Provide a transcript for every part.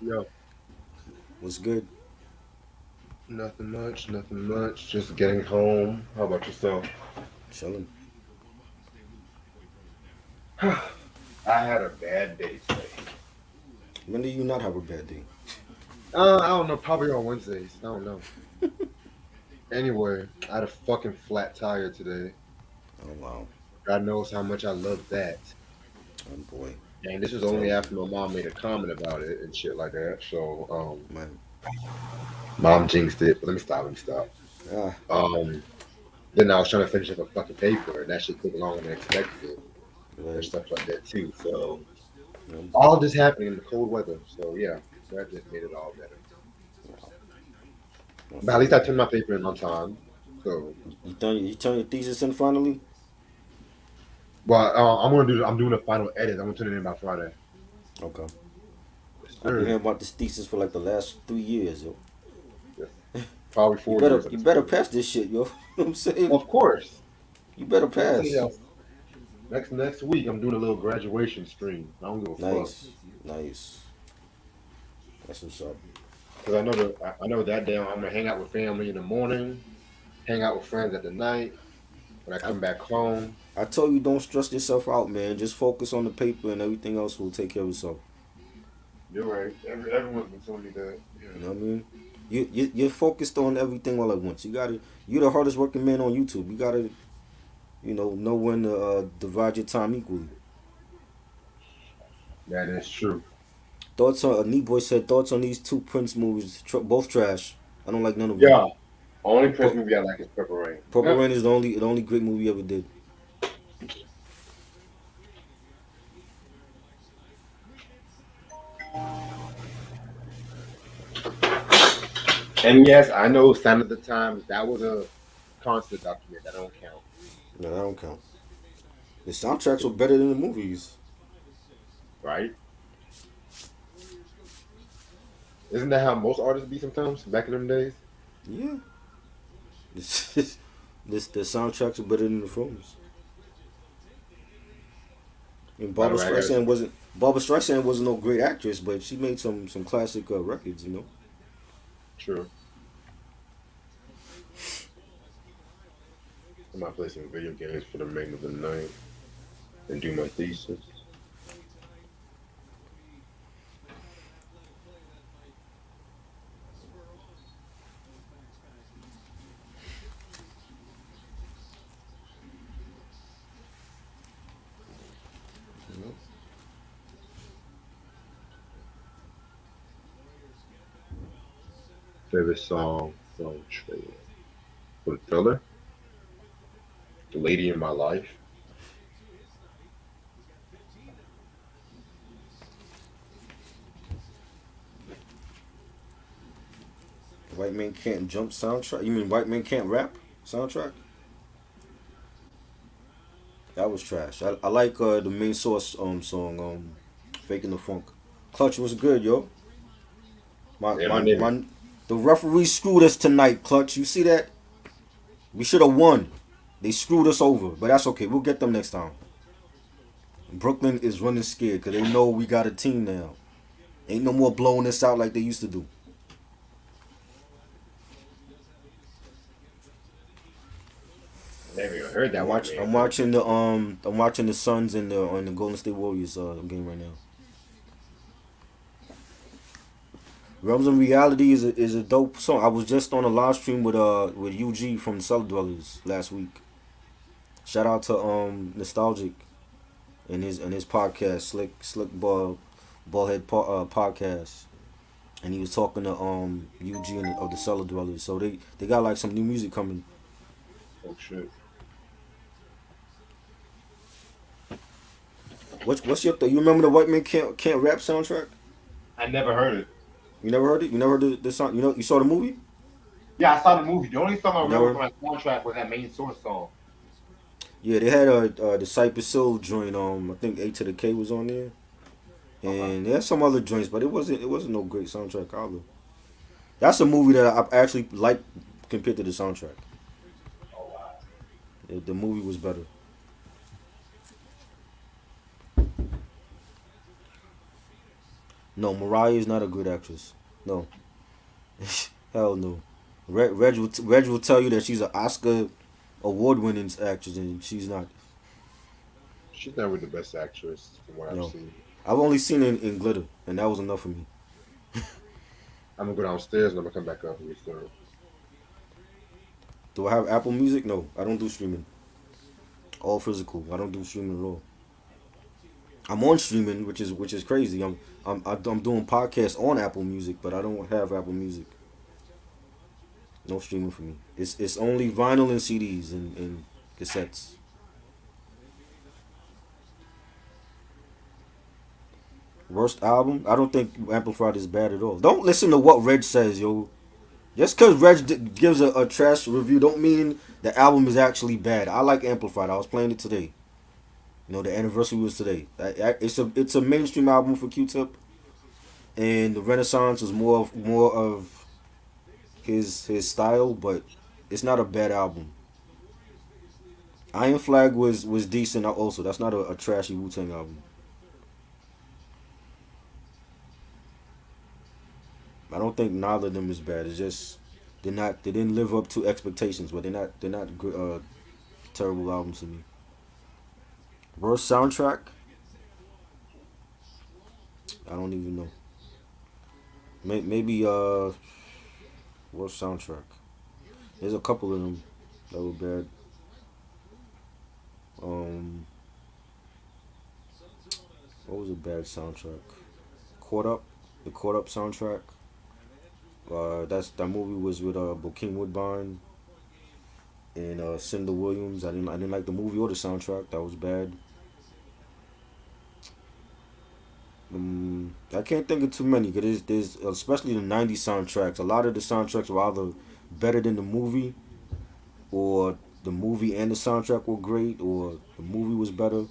Yo, Was good. Nothing much, nothing much. Just getting home. How about yourself? Chilling. I had a bad day today. When do you not have a bad day? I don't know. Probably on Wednesdays. I don't know. Anyway, I had a fucking flat tire today. Oh wow. God knows how much I love that. Oh boy. And this was It's only terrible. after my mom made a comment about it and shit like that. So, Man. mom jinxed it. But let me stop. Let me stop. Ah. Um, then I was trying to finish up a fucking paper, and that shit took longer than expected, and Right. stuff like that too. So, Oh boy. all this happening in the cold weather. So yeah, that just made it all better. Wow. I But at feel least you, I man. turned my paper in on time. So, You turn your thesis in finally? well, I'm doing a final edit. I'm gonna turn it in by Friday. Okay. Yes, I've been sir. hearing about this thesis for like the last 3 years, yo. Yes. Probably You 4 years better at you this better point. pass this shit, yo. You know what I'm saying? Of course. You better I'm telling pass. you, next week I'm doing a little graduation stream. I don't give a fuck Nice. Nice. That's what's up. because I know that day I'm gonna hang out with family in the morning, hang out with friends at the night. When I I come back home, I told you don't stress yourself out, man. Just focus on the paper and everything else will take care of itself. you're right. Everyone's been telling me that. You know Yeah. what I mean? You're focused on everything all at once. You're the hardest working man on YouTube. You gotta know when to divide your time equally. That is true. Thoughts on Neat Boy said thoughts on these two Prince movies, both trash. I don't like none of them. Yeah. Only Prince Pur- movie I like is Purple Rain. Purple Yep. Rain is the only great movie he ever did. And yes, I know Sign of the Times. That was a concert document. That don't count. No, that don't count. The soundtracks were better than the movies. Right? Isn't that how most artists be sometimes back in them days? Yeah, this the soundtracks were better than the films. And By the way, I got Barbara Streisand wasn't no great actress, but she made some classic records. true. I might play some video games for the remainder of the night and do my thesis. You know? Favorite song from trailer. From Thriller, The Lady in My Life. White Man Can't Jump soundtrack. You mean White Man Can't Rap soundtrack? That was trash. I like the main source song Faking the Funk. Clutch was good, yo. My Yeah, my my nigga. my the referee screwed us tonight, Clutch. You see that? We should have won. They screwed us over, but that's okay. We'll get them next time. Brooklyn is running scared because they know we got a team now. Ain't no more blowing us out like they used to do. Never even heard that I'm white watching. man. I'm watching the Suns and the Golden State Warriors game right now. Realms and Reality is a dope song. I was just on a live stream with UG from Cellar Dwellers last week. Shout out to Nostalgic and his podcast Slick Ballhead podcast, and he was talking to UG of the Cellar Dwellers. So they got like some new music coming. Oh shit. What's your you remember the White Man Can't Rap soundtrack? I never heard it. You never heard it? You never heard the song? You saw the movie? Yeah, I saw the movie. The only song I You remember never? from that soundtrack was that main source song. Yeah, they had the Cypress Hill joint. I think A to the K was on there, Okay. and they had some other joints, but it wasn't no great soundtrack either. That's a movie that I actually like compared to the soundtrack. Oh wow. The movie was better. No, Mariah is not a good actress. No, hell no. Reg will tell you that she's an Oscar award-winning actress, and she's not. She's never the best actress from what I've No, seen. I've only seen her in Glitter, and that was enough for me. I'm gonna go downstairs and I'm gonna come back up and restart. Do I have Apple Music? No, I don't do streaming. All physical. I don't do streaming at all. I'm on streaming, which is crazy. I'm doing podcasts on Apple Music, but I don't have Apple Music. No streaming for me. It's only vinyl and CDs and cassettes. Worst album? I don't think Amplified is bad at all. Don't listen to what Reg says, yo. Just because gives a trash review, don't mean the album is actually bad. I like Amplified. I was playing it today. The anniversary was today. It's a mainstream album for Q-Tip, and the Renaissance is more of his style, but it's not a bad album. Iron Flag was decent also. That's not a trashy Wu Tang album. I don't think neither of them is bad. It's just they didn't live up to expectations, but they're not terrible albums to me. Worst soundtrack? I don't even know. Maybe worst soundtrack. There's a couple of them that were bad. Um, what was a bad soundtrack? Caught Up, the Caught Up soundtrack. That movie was with Bokeem Woodbine and Cinder Williams. I didn't like the movie or the soundtrack. That was bad. I can't think of too many because there's especially the '90s soundtracks. A lot of the soundtracks were either better than the movie, or the movie and the soundtrack were great, or the movie was better.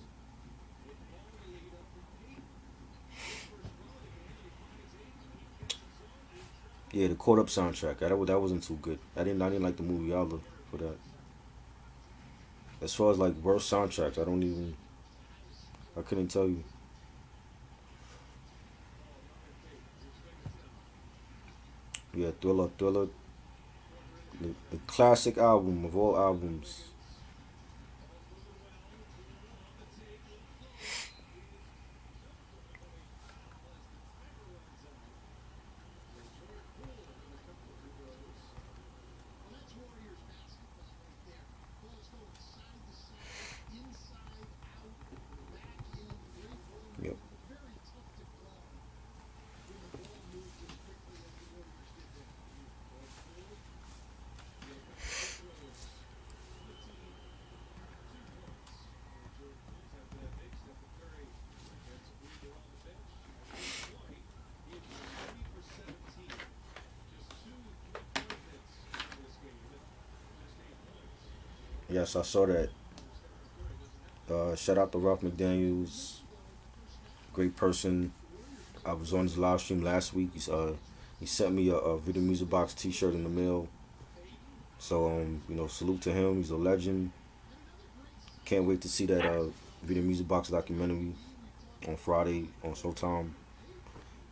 Yeah, the Caught Up soundtrack. That wasn't too good. I didn't like the movie either for that. As far as like worst soundtracks, I couldn't tell you. Yeah, Thriller, the classic album of all albums. Yep. Yes, I saw that. Shout out to Ralph McDaniels, great person. I was on his live stream last week. He sent me a Video Music Box T-shirt in the mail. So salute to him. He's a legend. Can't wait to see that Video Music Box documentary on Friday on Showtime.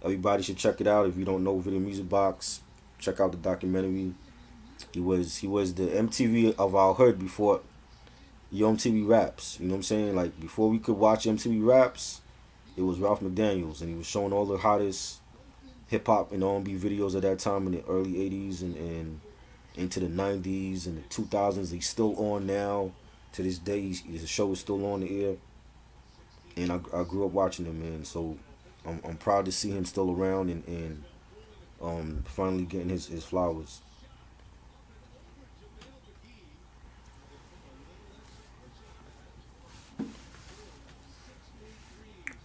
Everybody should check it out. If you don't know Video Music Box, check out the documentary. He was the MTV of our hood before Yo MTV Raps. You know what I'm saying? Like before we could watch MTV Raps, it was Ralph McDaniels, and he was showing all the hottest hip hop and R&B videos at that time in the early '80s and into the '90s and the 2000s. He's still on now. To this day, the show is still on the air, and I grew up watching him, man. So I'm proud to see him still around and finally getting his flowers.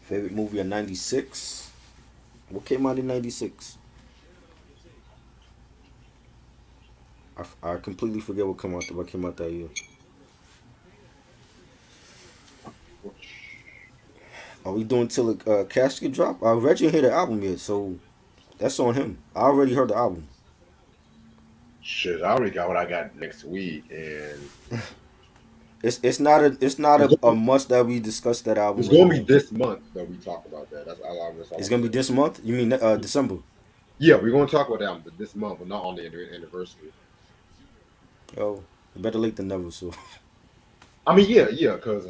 Favorite movie of '96? What came out in '96? I completely forget what came out that year. Are we doing till the casket drop? Reggie ain't hear the album yet, so that's on him. I already heard the album. Shit, I already got what I got next week, and It's not a must that we discuss that album it's at gonna be all. this month that we talk about that. That's all It's I'm gonna be saying. this month. You mean December? Yeah, we're gonna talk about that this month, but not on the anniversary. Oh, better late than never. So I mean, yeah, because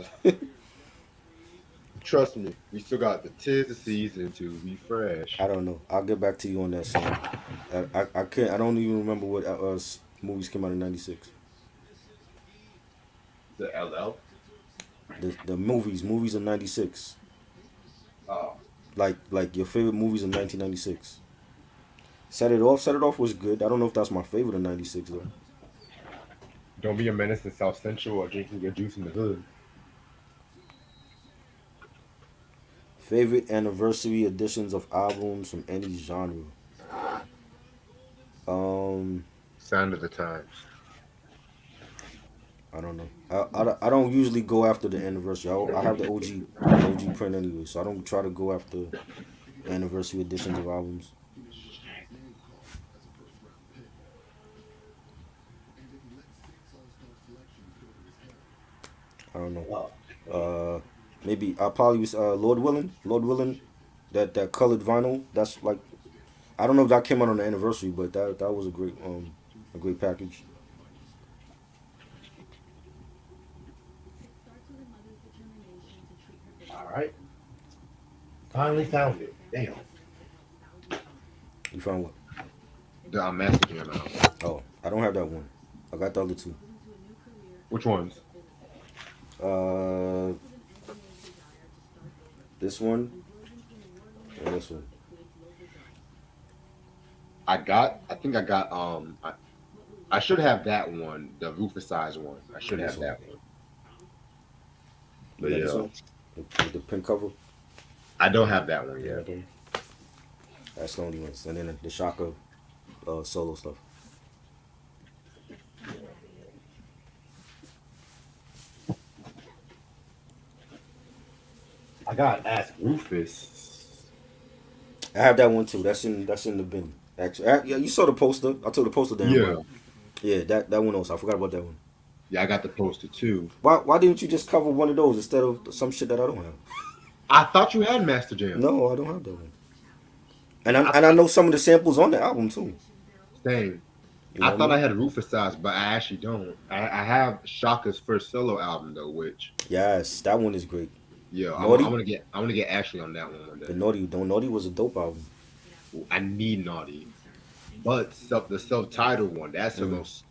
trust me, we still got the tis the season to refresh. I don't know. I'll get back to you on that song. I can't. I don't even remember what movies came out in '96. The LL. The movies in '96. Oh, Like your favorite movies in 1996. Set It Off. Set It Off was good. I don't know if that's my favorite in '96 though. don't be a menace in South Central or drinking your juice in the hood. Favorite anniversary editions of albums from any genre. Um, Sound of the times. I don't know. I don't usually go after the anniversary. I have the OG print anyway, so I don't try to go after anniversary editions of albums. I don't know. Oh, Uh, maybe I probably was Lord Willing. Lord Willing, that colored vinyl. That's like I don't know if that came out on the anniversary, but that was a great package. all right. Finally found it. Damn. You found what? The Masterjam album. Oh, I don't have that one. I got the other two. Which ones? Uh, this one and this one. I think I got. I should have that one, the Rufus size one. I should And this have one. that one. You But got this yeah, one with the pink cover. I don't have that one You yet. got that one? That's the only ones. And then the Shaka solo stuff. I got Ask Rufus. I have that one too. That's in the bin. Actually, yeah, you saw the poster. I took the poster down, Yeah, but yeah, that one also. I forgot about that one. yeah, I got the poster too. Why didn't you just cover one of those instead of some shit that I don't have? I thought you had Master Jam. No, I don't have that one. And Yeah, I know some of the samples on the album too. same. You I know what I thought I mean? had Rufus size, but I actually don't. I have Shaka's first solo album though, which Yes, that one is great. yeah, Naughty, I want to get Ashley on that one the day. Naughty, don't Naughty was a dope album. I need Naughty, but the self titled one that's her Mm, most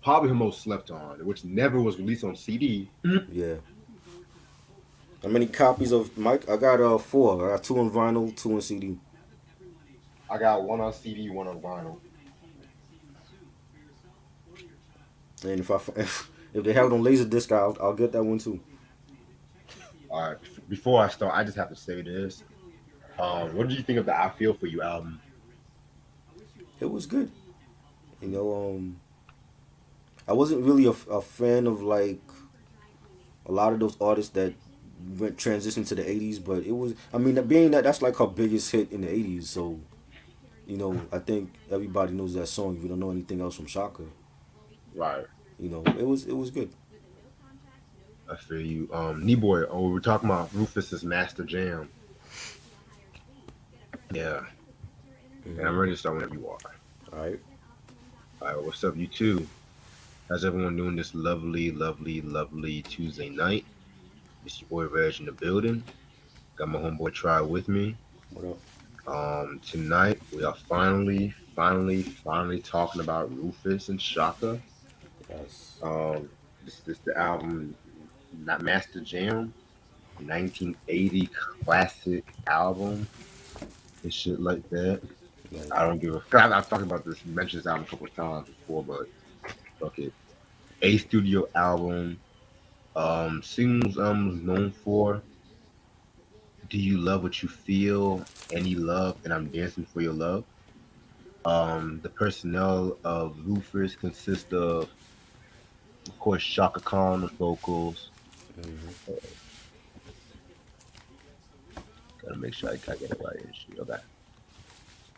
probably her most slept on, which never was released on CD. yeah. How many copies of Mike? I got four. I got two on vinyl, two on CD. I got one on CD, one on vinyl. And if they have it on Laserdisc, I'll get that one too. All right, before I start, I just have to say this. What did you think of the "I Feel for You" album? It was good. You know, I wasn't really a fan of like a lot of those artists that went transitioned to the '80s, but it was. I mean, being that that's like her biggest hit in the '80s, so I think everybody knows that song. If you don't know anything else from Shaka, Right, it was good. I feel you. Boy. Oh, we're talking about Rufus's Master Jam. Yeah, and I'm Hmm. ready to start whenever you are. All right. All right, what's up, you two? How's everyone doing this lovely, lovely, lovely Tuesday night? It's your boy Reg in the building. Got my homeboy Try with me. What up? Tonight we are finally talking about Rufus and Shaka. Yes. Um, this the album, not Master Jam, 1980 classic album and shit like that. Right. I don't give a. I've talked about this, mentioned this album a couple of times before, but fuck it. A studio album. Singles was known for "Do You Love What You Feel," "Any Love," and "I'm Dancing for Your Love." The personnel of Rufus consists of course, Chaka Khan with vocals. Hmm. Gotta make sure I get it right and shit. Okay.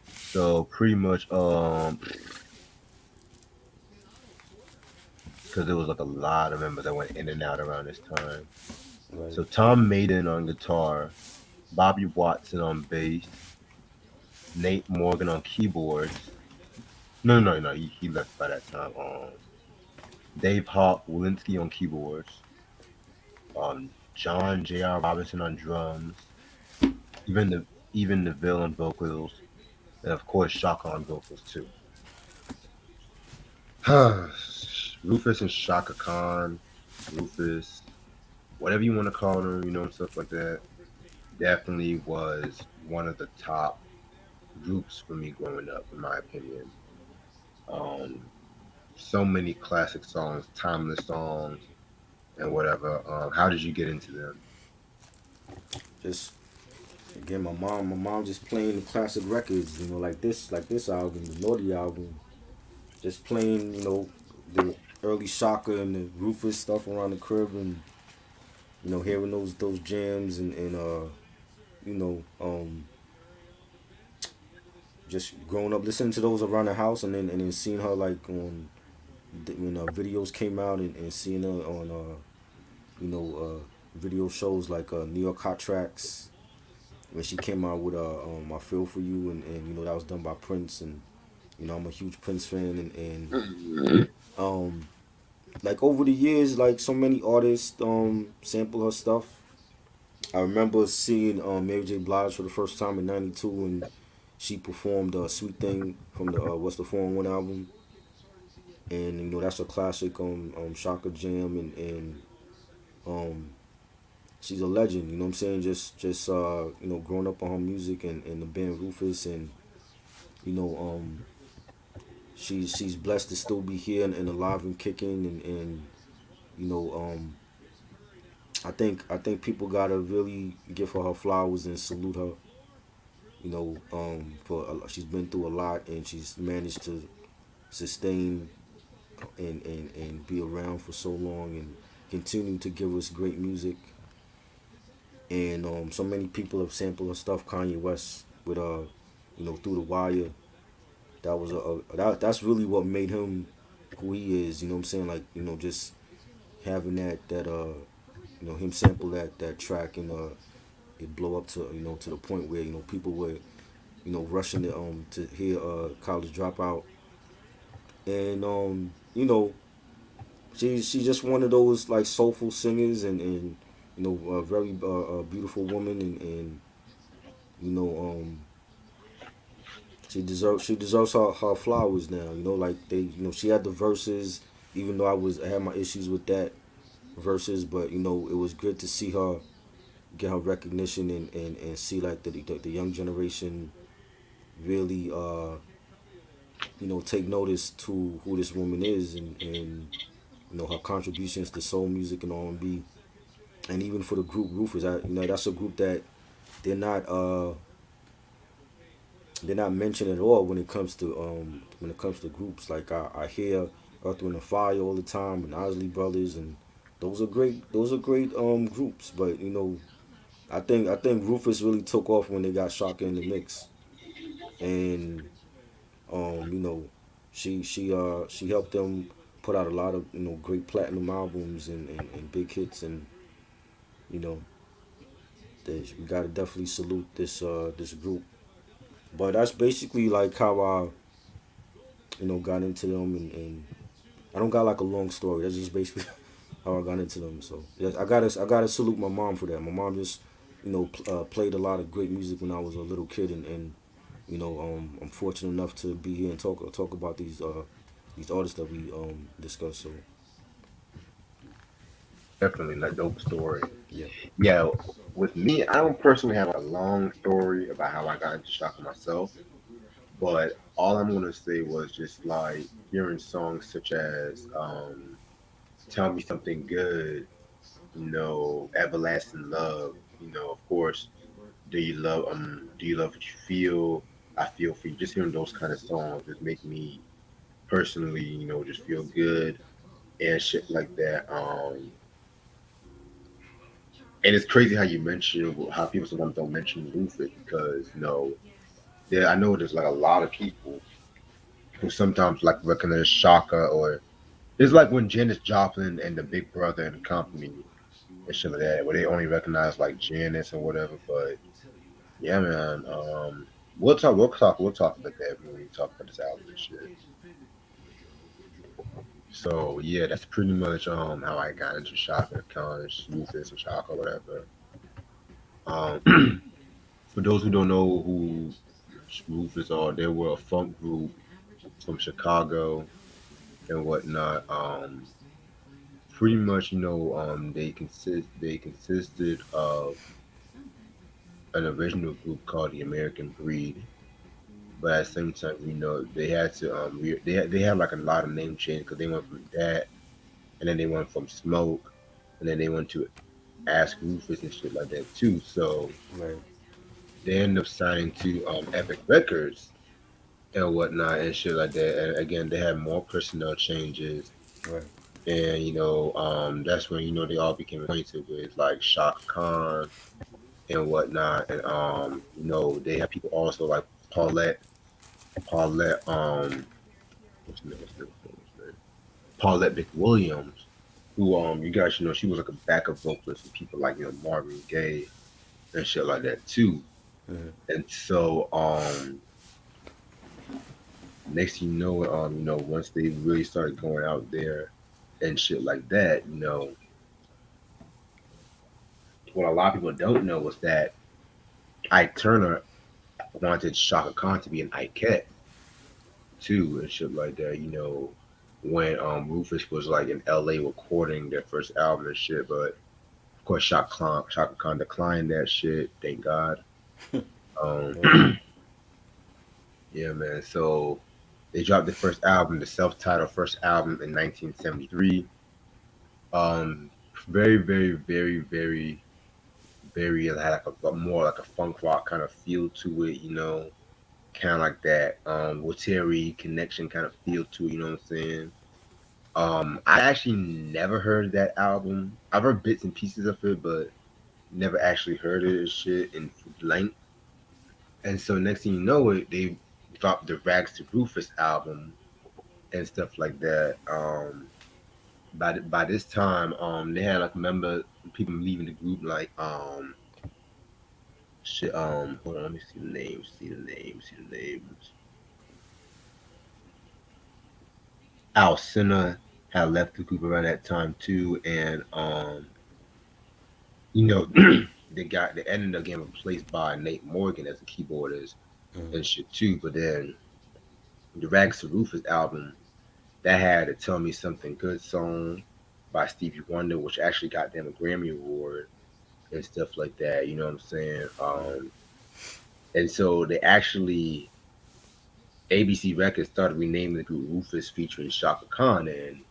So pretty much, because there was like a lot of members that went in and out around this time. Right. So Tom Maiden on guitar, Bobby Watson on bass, Nate Morgan on keyboards. No, he left by that time. Dave Hawk Walensky on keyboards, John J.R. Robinson on drums, even the even Neville on vocals, and of course Chaka on vocals too. Rufus and Chaka Khan, Rufus, whatever you want to call them, stuff like that. Definitely was one of the top groups for me growing up, in my opinion. Um, so many classic songs, timeless songs, and whatever. How did you get into them? Just again, my mom just playing the classic records, like this album, the Naughty album, just playing, the early Shaka and the Rufus stuff around the crib, and hearing those jams, and you know, just growing up listening to those around the house, and then seeing her like on when videos came out, and seeing her on video shows like New York Hot Tracks when she came out with "I Feel for You," and that was done by Prince, and I'm a huge Prince fan, and um like over the years, like so many artists sample her stuff. I remember seeing Mary J. Blige for the first time in '92, and she performed "Sweet Thing" from the What's the 4-in-1 album, and that's a classic Shaka Jam, and um she's a legend. You know what I'm saying? Just growing up on her music, and the band Rufus, and you know she's blessed to still be here, and alive and kicking, and you know I think people gotta really give her flowers and salute her. She's been through a lot, and she's managed to sustain and be around for so long, and continue to give us great music. And so many people have sampled her stuff. Kanye West with Through the Wire. That's really what made him who he is. You know what I'm saying? Like just having that him sample that track, and it blow up to to the point where people were rushing to hear College Dropout, and she's just one of those like soulful singers, and a very beautiful woman, and you know she deserves her flowers now. Like she had the verses, even though I had my issues with that verses, but it was good to see her get her recognition, and see like the young generation really take notice to who this woman is, and her contributions to soul music and R&B, and even for the group Rufus. That's a group that they're not uh they're not mentioned at all when it comes to groups. Like I hear Earth, Wind and Fire all the time, and Isley Brothers, and those are great groups. But I think Rufus really took off when they got Shaka in the mix, and um you know she helped them put out a lot of great platinum albums, and big hits, and you know we gotta definitely salute this group. But that's basically like how I got into them, and I don't got like a long story. That's just basically how I got into them. So yes, I gotta salute my mom for that. My mom just played a lot of great music when I was a little kid, and I'm fortunate enough to be here and talk about these artists that we discuss. So Definitely a dope story. yeah, Yeah, with me, I don't personally have a long story about how I got into Shaka myself, but all I'm gonna say was just like hearing songs such as "Tell Me Something Good," "Everlasting Love," of course, Do you love what you feel? I feel for you. Just hearing those kind of songs just make me personally, just feel good and shit like that. And it's crazy how you mention how people sometimes don't mention Rufus because I know there's like a lot of people who sometimes like recognize Shaka, or it's like when Janis Joplin and the Big Brother and Company and shit like that, where they only recognize like Janice or whatever. But yeah, man, we'll talk about that when we talk about this album and shit. So yeah, that's pretty much how I got into Chaka Khan, Rufus and Chaka, whatever. For those who don't know who Rufus are, they were a funk group from Chicago and whatnot. Pretty much, they consisted of an original group called the American Breed, but at the same time, they had to they had like a lot of name change because they went from that, and then they went from Smoke, and then they went to Ask Rufus and shit like that too. So Right. they ended up signing to Epic Records and whatnot and shit like that. And again, they had more personnel changes, Right. and that's when they all became acquainted with like Shaka Khan and whatnot, and they had people also like Paulette, Paulette, what's the name? Paulette McWilliams, who you guys she was like a backup vocalist for people like Marvin Gaye and shit like that too. Mm-hmm. And so next thing you know, once they really started going out there and shit like that, what a lot of people don't know was that Ike Turner wanted Shaka Khan to be an Ikette too and shit like that, when Rufus was like in LA recording their first album and shit, but of course Shaka Khan declined that shit, thank God. Um Right. yeah man, so they dropped the first album, the self-titled first album in 1973. Um very, very, very, very, very it had like a more like a funk rock kind of feel to it, kind of like that Wateri connection kind of feel to it, you know what I'm saying? I actually never heard that album. I've heard bits and pieces of it, but never actually heard it and shit in length. And so next thing you know, they dropped the Rags to Rufus album and stuff like that. By this time, they had like member people leaving the group like shit. Hold on, let me see the names. See the names. See the names. Al Sinner had left the group around that time too, and you know, they ended up getting replaced by Nate Morgan as a keyboardist Mm-hmm. and shit too. But then the Rags to Rufus album that had a Tell Me Something Good song by Stevie Wonder, which actually got them a Grammy Award and stuff like that. You know what I'm saying? Right. And so they actually ABC Records started renaming the group Rufus featuring Shaka Khan, and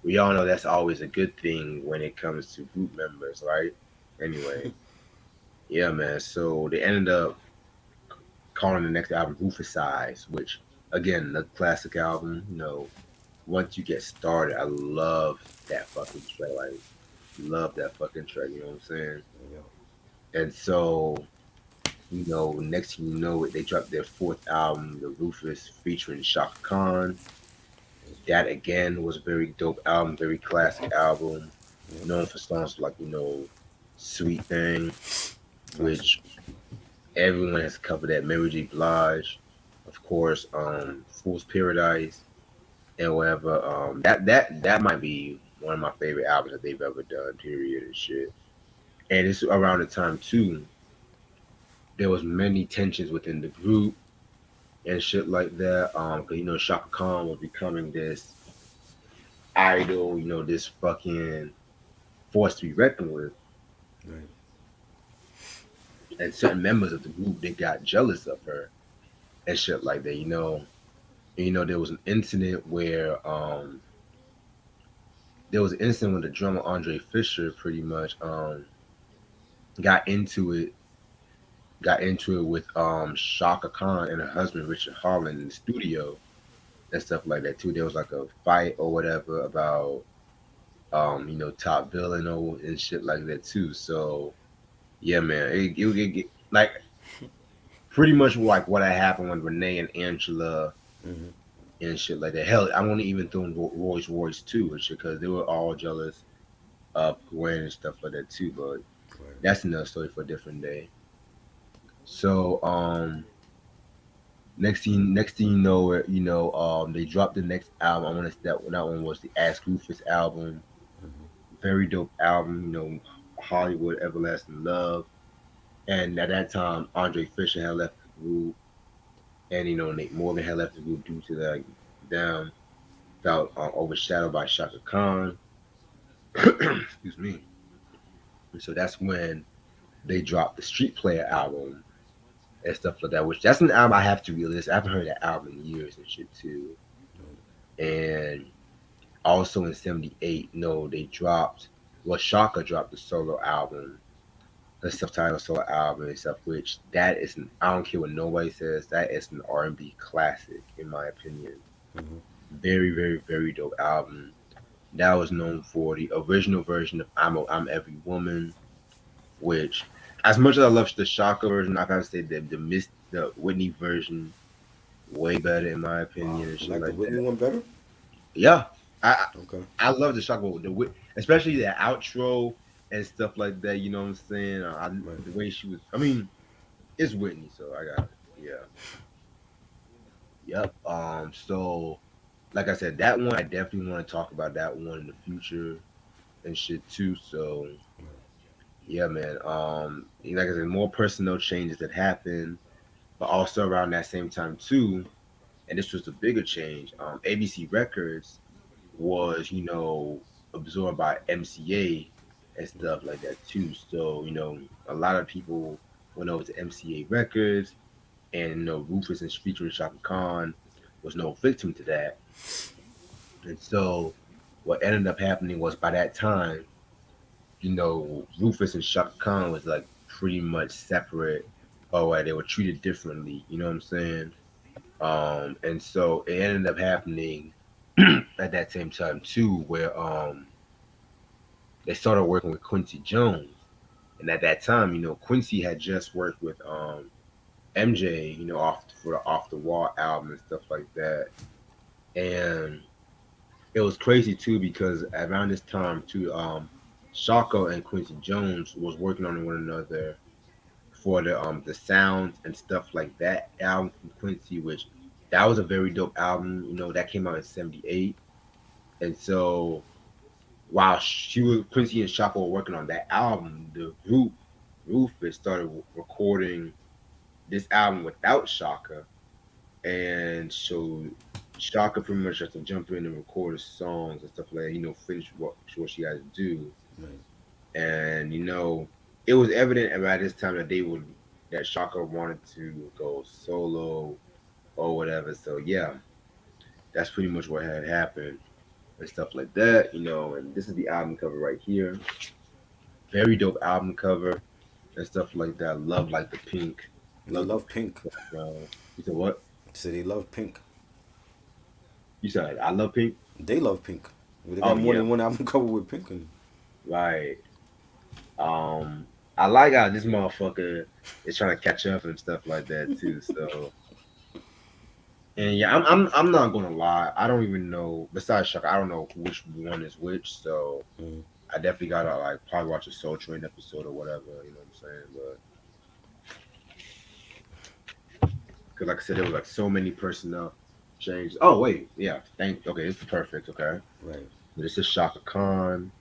we all know that's always a good thing when it comes to group members, right? Anyway, yeah, man. So they ended up calling the next album Rufus Size, which again, the classic album. Once you get started, I love that fucking track. Like, love that fucking track. You know what I'm saying? Yeah. And so, next thing you know it, they dropped their fourth album, The Rufus, featuring Shaka Khan. That again was a very dope album, very classic album, Yep. known for songs like, Sweet Thing, Classic. which everyone has covered that. Mary J. Blige, of course, Fool's Paradise, and whatever. That might be one of my favorite albums that they've ever done. Period and shit. And it's around the time too. There was many tensions within the group and shit like that. 'Cause Shaka Khan was becoming this idol. This fucking force to be reckoned with. Right. And certain members of the group they got jealous of her and shit like that. And, there was an incident where there was an incident when the drummer Andre Fisher pretty much got into it got into it with Shaka Khan and her husband Richard Holland in the studio and stuff like that too. There was like a fight or whatever about top billing and shit like that too. So yeah, man, like pretty much like what had happened when Renee and Angela Mm-hmm. and shit like that. Hell, I want to even throw in Royce too and shit because they were all jealous of Gwen and stuff like that too. But Right. that's another story for a different day. So Next thing they dropped the next album. I want to that one was the Ask Rufus album. Very dope album. Hollywood Everlasting Love. And at that time, Andre Fisher had left the group, and Nate Morgan had left the group due to them felt overshadowed by Chaka Khan. Excuse me. And so that's when they dropped the Street Player album and stuff like that. Which that's an album I have to re-listen. I haven't heard that album in years and shit too. And also in '78, they dropped. Well, Shaka dropped the solo album, the self-titled solo album and stuff. Which that is, I don't care what nobody says, that is an R&B classic in my opinion. Mm-hmm. Very, very, very dope album. That was known for the original version of I'm Every Woman, which, as much as I love the Shaka version, I gotta say the Whitney version way better in my Wow, opinion and you shit like the like Whitney that. one better? Yeah, I Okay. I love the Shaka one, especially the outro and stuff like that. You know what I'm saying? Right. The way she was. I mean, it's Whitney, so I got it. Yeah. Yep. So, like I said, that one I definitely want to talk about that one in the future and shit too. So yeah, man. Like I said, more personnel changes that happened, but also around that same time too, and this was the bigger change. ABC Records was, absorbed by MCA and stuff like that too. So, a lot of people went over to MCA Records, and Rufus and featuring Shaka Khan was no victim to that. And so, what ended up happening was by that time, Rufus and Shaka Khan was like pretty much separate, or they were treated differently. You know what I'm saying? And so it ended up happening at that same time too, where they started working with Quincy Jones, and at that time, Quincy had just worked with MJ, for the Off the Wall album and stuff like that, and it was crazy too because around this time too, Shaka and Quincy Jones was working on one another for the sounds and stuff like that album from Quincy, which that was a very dope album. That came out in '78, and so while Quincy and Shaka were working on that album, the group Rufus started recording this album without Shaka, and so Shaka pretty much had to jump in and record the songs and stuff like that. Finish what she had to do, Right. and it was evident about this time that Shaka wanted to go solo or whatever. So yeah, that's pretty much what had happened and stuff like that. And this is the album cover right here. Very dope album cover and stuff like that. Love like the pink, They love the love pink pink. background. You said what? So they love pink. You said I love pink. They love pink. Well, they Oh got more yeah, than one album cover with pink in right. I like how this motherfucker is trying to catch up and stuff like that too. So, and yeah, I'm not gonna lie. I don't even know. Besides Chuck, I don't know which one is which. So it. Mm. I definitely gotta like probably watch a Soul Train episode or whatever. You know what I'm saying? But because like I said, there was like so many personnel changes. Oh wait, yeah. Okay, this is perfect. Okay, Right. this is Shaka Khan.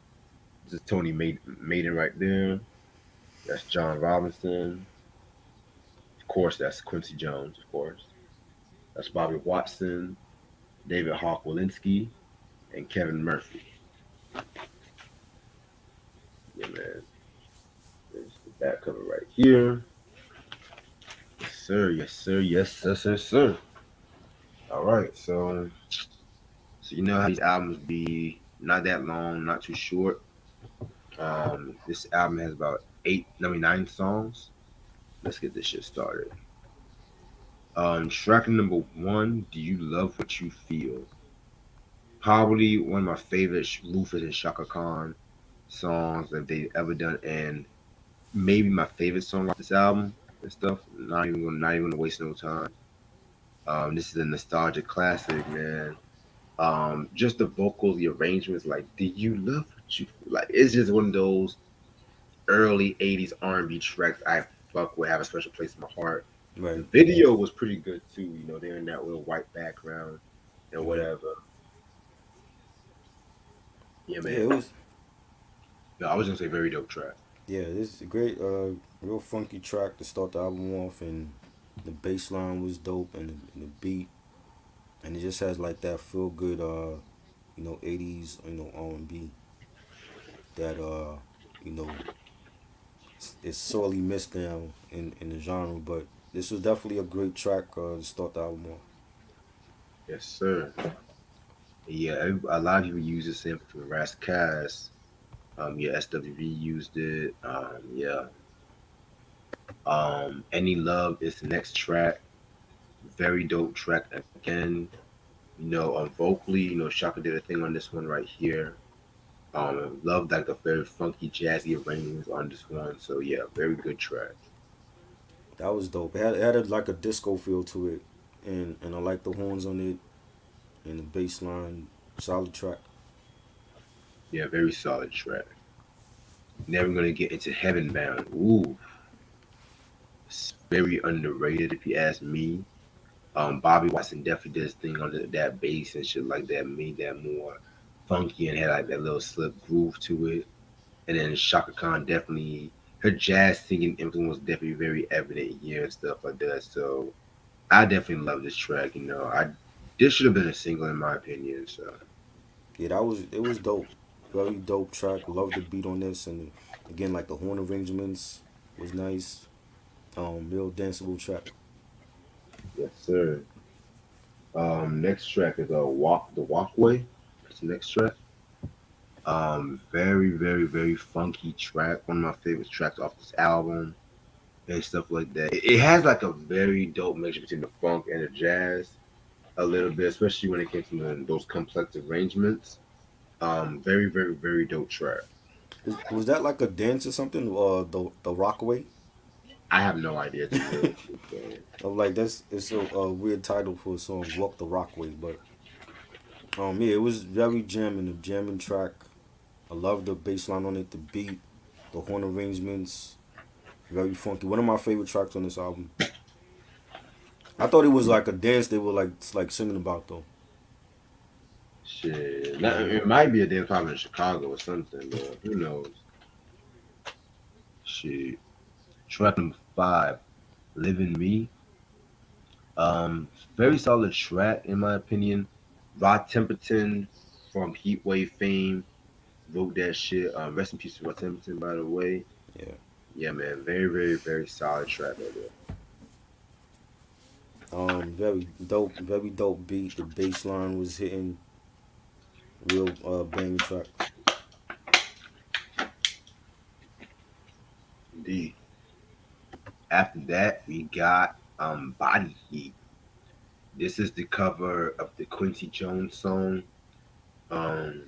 This is Tony Maiden right there. That's John Robinson. Of course, that's Quincy Jones. Of course, that's Bobby Watson, David Hawk Walensky, and Kevin Murphy. Yeah, man. There's the back cover right here. Yes, sir. Yes, sir. Yes, sir, sir, sir. All right. So you know how these albums be not that long, not too short. This album has about 9 songs. Let's get this shit started. Track number one, Do You Love What You Feel? Probably one of my favorite Rufus and Shaka Khan songs that they've ever done, and maybe my favorite song off this album and stuff. Not even gonna waste no time. This is a nostalgic classic, man. Just the vocals, the arrangements, like, do you love what you feel? Like? It's just one of those early '80s R&B tracks I fuck with, have a special place in my heart. Right. The video was pretty good too. They're in that little white background and Right. whatever. Yeah, Yeah, man. it was. No, I was gonna say very dope track. Yeah, this is a great, real funky track to start the album off, and the bass line was dope, and the beat, and it just has like that feel good, 80s, R&B that you know, is sorely missed now in the genre. But this was definitely a great track to start the album off. Yes, sir. Yeah, a lot of people use this sample from Rascas. Yeah, SWV used it. Yeah. Any Love is the next track. Very dope track again. Vocally, Shaka did a thing on this one right here. Loved like the very funky, jazzy arrangements on this one. So yeah, very good track. That was dope. It had like a disco feel to it, and I like the horns on it and the bass line. Solid track. Yeah, very solid track. Never gonna get into Heaven Bound. Ooh, it's very underrated if you ask me. Bobby Watson definitely did his thing on that bass and shit like that, made that more funky and had like that little slip groove to it. And then Chaka Khan definitely, her jazz singing influence definitely very evident here and stuff like that. So I definitely love this track. This should have been a single in my opinion. So Yeah, it was dope. Very dope track. Love the beat on this, and again, like the horn arrangements was nice. Real danceable track. yes, sir. Next track is Walk the Walkway. That's the next track. Very, very, very funky track. One of my favorite tracks off this album and stuff like that. It has like a very dope mixture between the funk and the jazz a little bit, especially when it comes to those complex arrangements. Very, very, very dope track. Was that like a dance or something? The Rockaway. I have no idea to be real with you. So. I'm like that's it's a weird title for a song, Walk the Rockway. But yeah, it was very jamming. A jamming track. I love the bass line on it, the beat, the horn arrangements. Very funky. One of my favorite tracks on this album. I thought it was like a dance they were like singing about though. Shit, it might be a dance probably in Chicago or something, but who knows? Shit. Track number 5, "Living Me." Very solid track in my opinion. Rod Temperton from Heatwave fame wrote that shit. Rest in peace to Rod Temperton, by the way. Yeah. Yeah, man, very, very, very solid track right there. Very dope beat. The bass line was hitting real banging track. Indeed. After that, we got Body Heat. This is the cover of the Quincy Jones song um,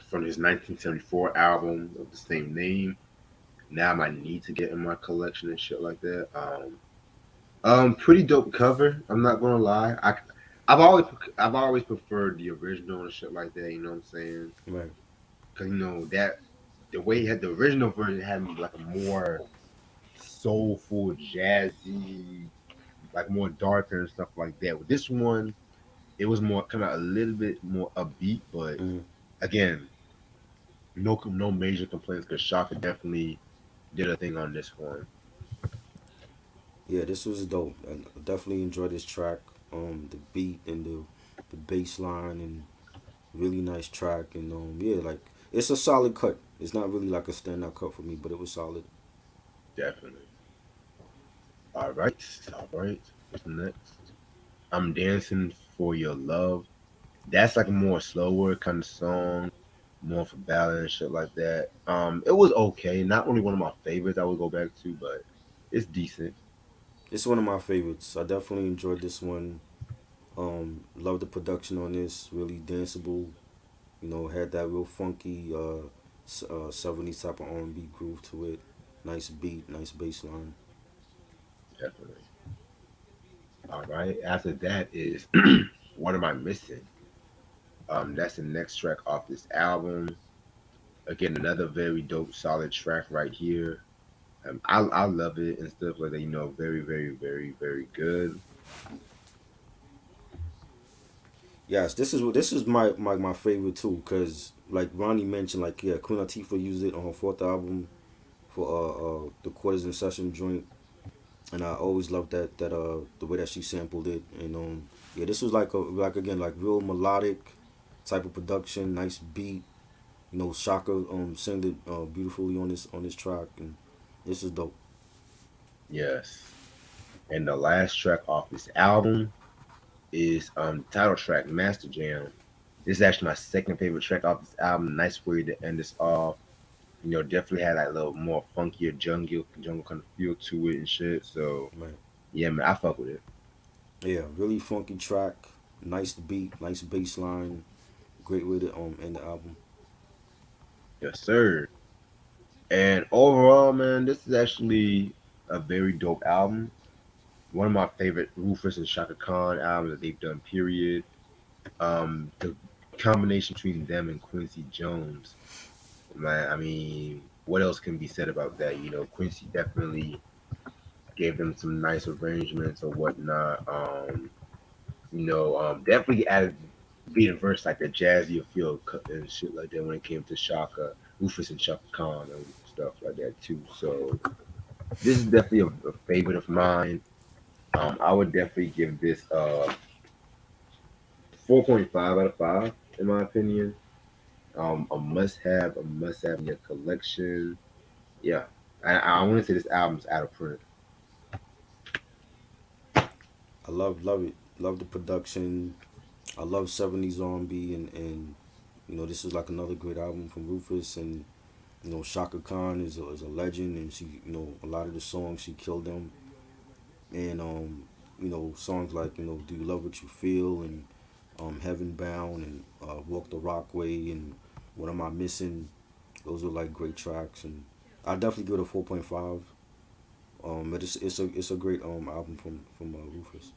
from his 1974 album of the same name. Now I might need to get in my collection and shit like that. Pretty dope cover. I'm not gonna lie. I've always I've always preferred the original and shit like that. You know what I'm saying? Right. Because that the way he had the original version had like a more soulful, jazzy, like more darker and stuff like that. With this one, it was more kind of a little bit more upbeat, but Mm. again, no major complaints because Shaka definitely did a thing on this one. Yeah, this was dope. I definitely enjoyed this track. The beat and the bass line and really nice track and yeah, like it's a solid cut. It's not really like a standout cut for me, but it was solid. Definitely. All right, all right. What's next? I'm dancing for your love. That's like a more slower kind of song, more for ballad and shit like that. It was okay. Not only one of my favorites I would go back to, but it's decent. It's one of my favorites. I definitely enjoyed this one. Love the production on this. Really danceable. Had that real funky 70s type of R&B groove to it. Nice beat, nice bass line. Definitely. All right. After that is What Am I Missing? That's the next track off this album. Again, another very dope, solid track right here. I love it and stuff like that. Very very very very good. Yes, this is my favorite too, cause like Ronnie mentioned, like yeah, Queen Latifah used it on her fourth album for the Quarters in Session joint, and I always loved that the way that she sampled it, and yeah, this was like again like real melodic type of production, nice beat, Shaka sang it beautifully on this track, and this is dope. Yes. And the last track off this album is the title track, Master Jam. This is actually my second favorite track off this album. Nice way to end this off. Definitely had that little more funkier jungle kind of feel to it and shit. So Man, yeah, man, I fuck with it. yeah, really funky track, nice beat, nice bass line, great way to end the album. Yes, sir. And overall, man, this is actually a very dope album. One of my favorite Rufus and Chaka Khan albums that they've done. Period. The combination between them and Quincy Jones, man. I mean, what else can be said about that? Quincy definitely gave them some nice arrangements or whatnot. Definitely added beat and verse like the jazzier feel and shit like that when it came to Shaka, Rufus and Shaka Khan and stuff like that too. So this is definitely a favorite of mine. I would definitely give this 4.5 out of 5 in my opinion. A must have in your collection. Yeah, I want to say this album's out of print. I love it, love the production. I love '70s R&B, and this is like another great album from Rufus, and Shaka Khan is a legend, and she a lot of the songs she killed them, and songs like Do You Love What You Feel, and Heaven Bound, and Walk the Rockway, and What Am I Missing. Those are like great tracks, and I definitely give it a 4.5. But it's a great album from Rufus.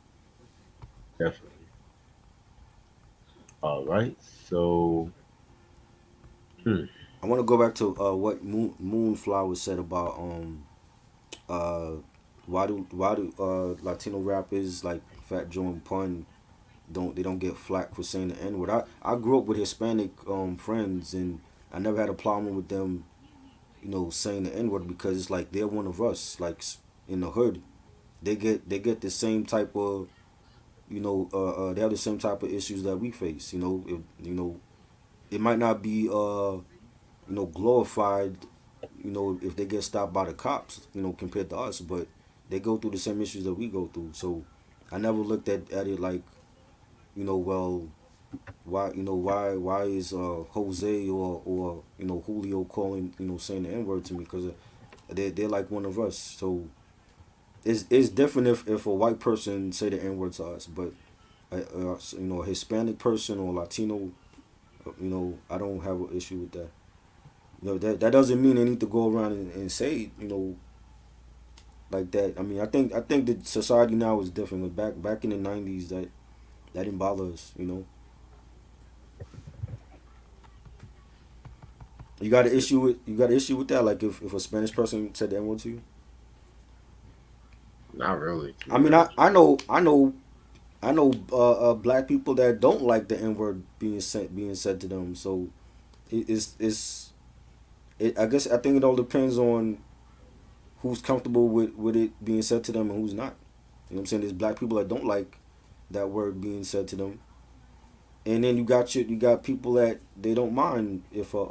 Definitely. All right. So, hmm, I want to go back to what Moonflower said about uh why do Latino rappers like Fat Joe and Pun don't get flack for saying the N word. I grew up with Hispanic friends, and I never had a problem with them saying the N word, because it's like they're one of us, like in the hood. They get the same type of they have the same type of issues that we face. It might not be glorified, if they get stopped by the cops, compared to us, but they go through the same issues that we go through. So I never looked at it like, well, why is Jose or Julio calling, saying the N word to me, because they're like one of us. So it's different if a white person say the N word to us, but a Hispanic person or Latino, I don't have an issue with that. That doesn't mean they need to go around and say like that. I mean, I think that society now is different. Back in the '90s, that didn't bother us. You got an issue with that. Like if a Spanish person said the N word to you. not really, to I be mean, honest. I know black people that don't like the N word being said to them. So I guess I think it all depends on who's comfortable with it being said to them and who's not. You know what I'm saying? There's black people that don't like that word being said to them, and then you got people that they don't mind if a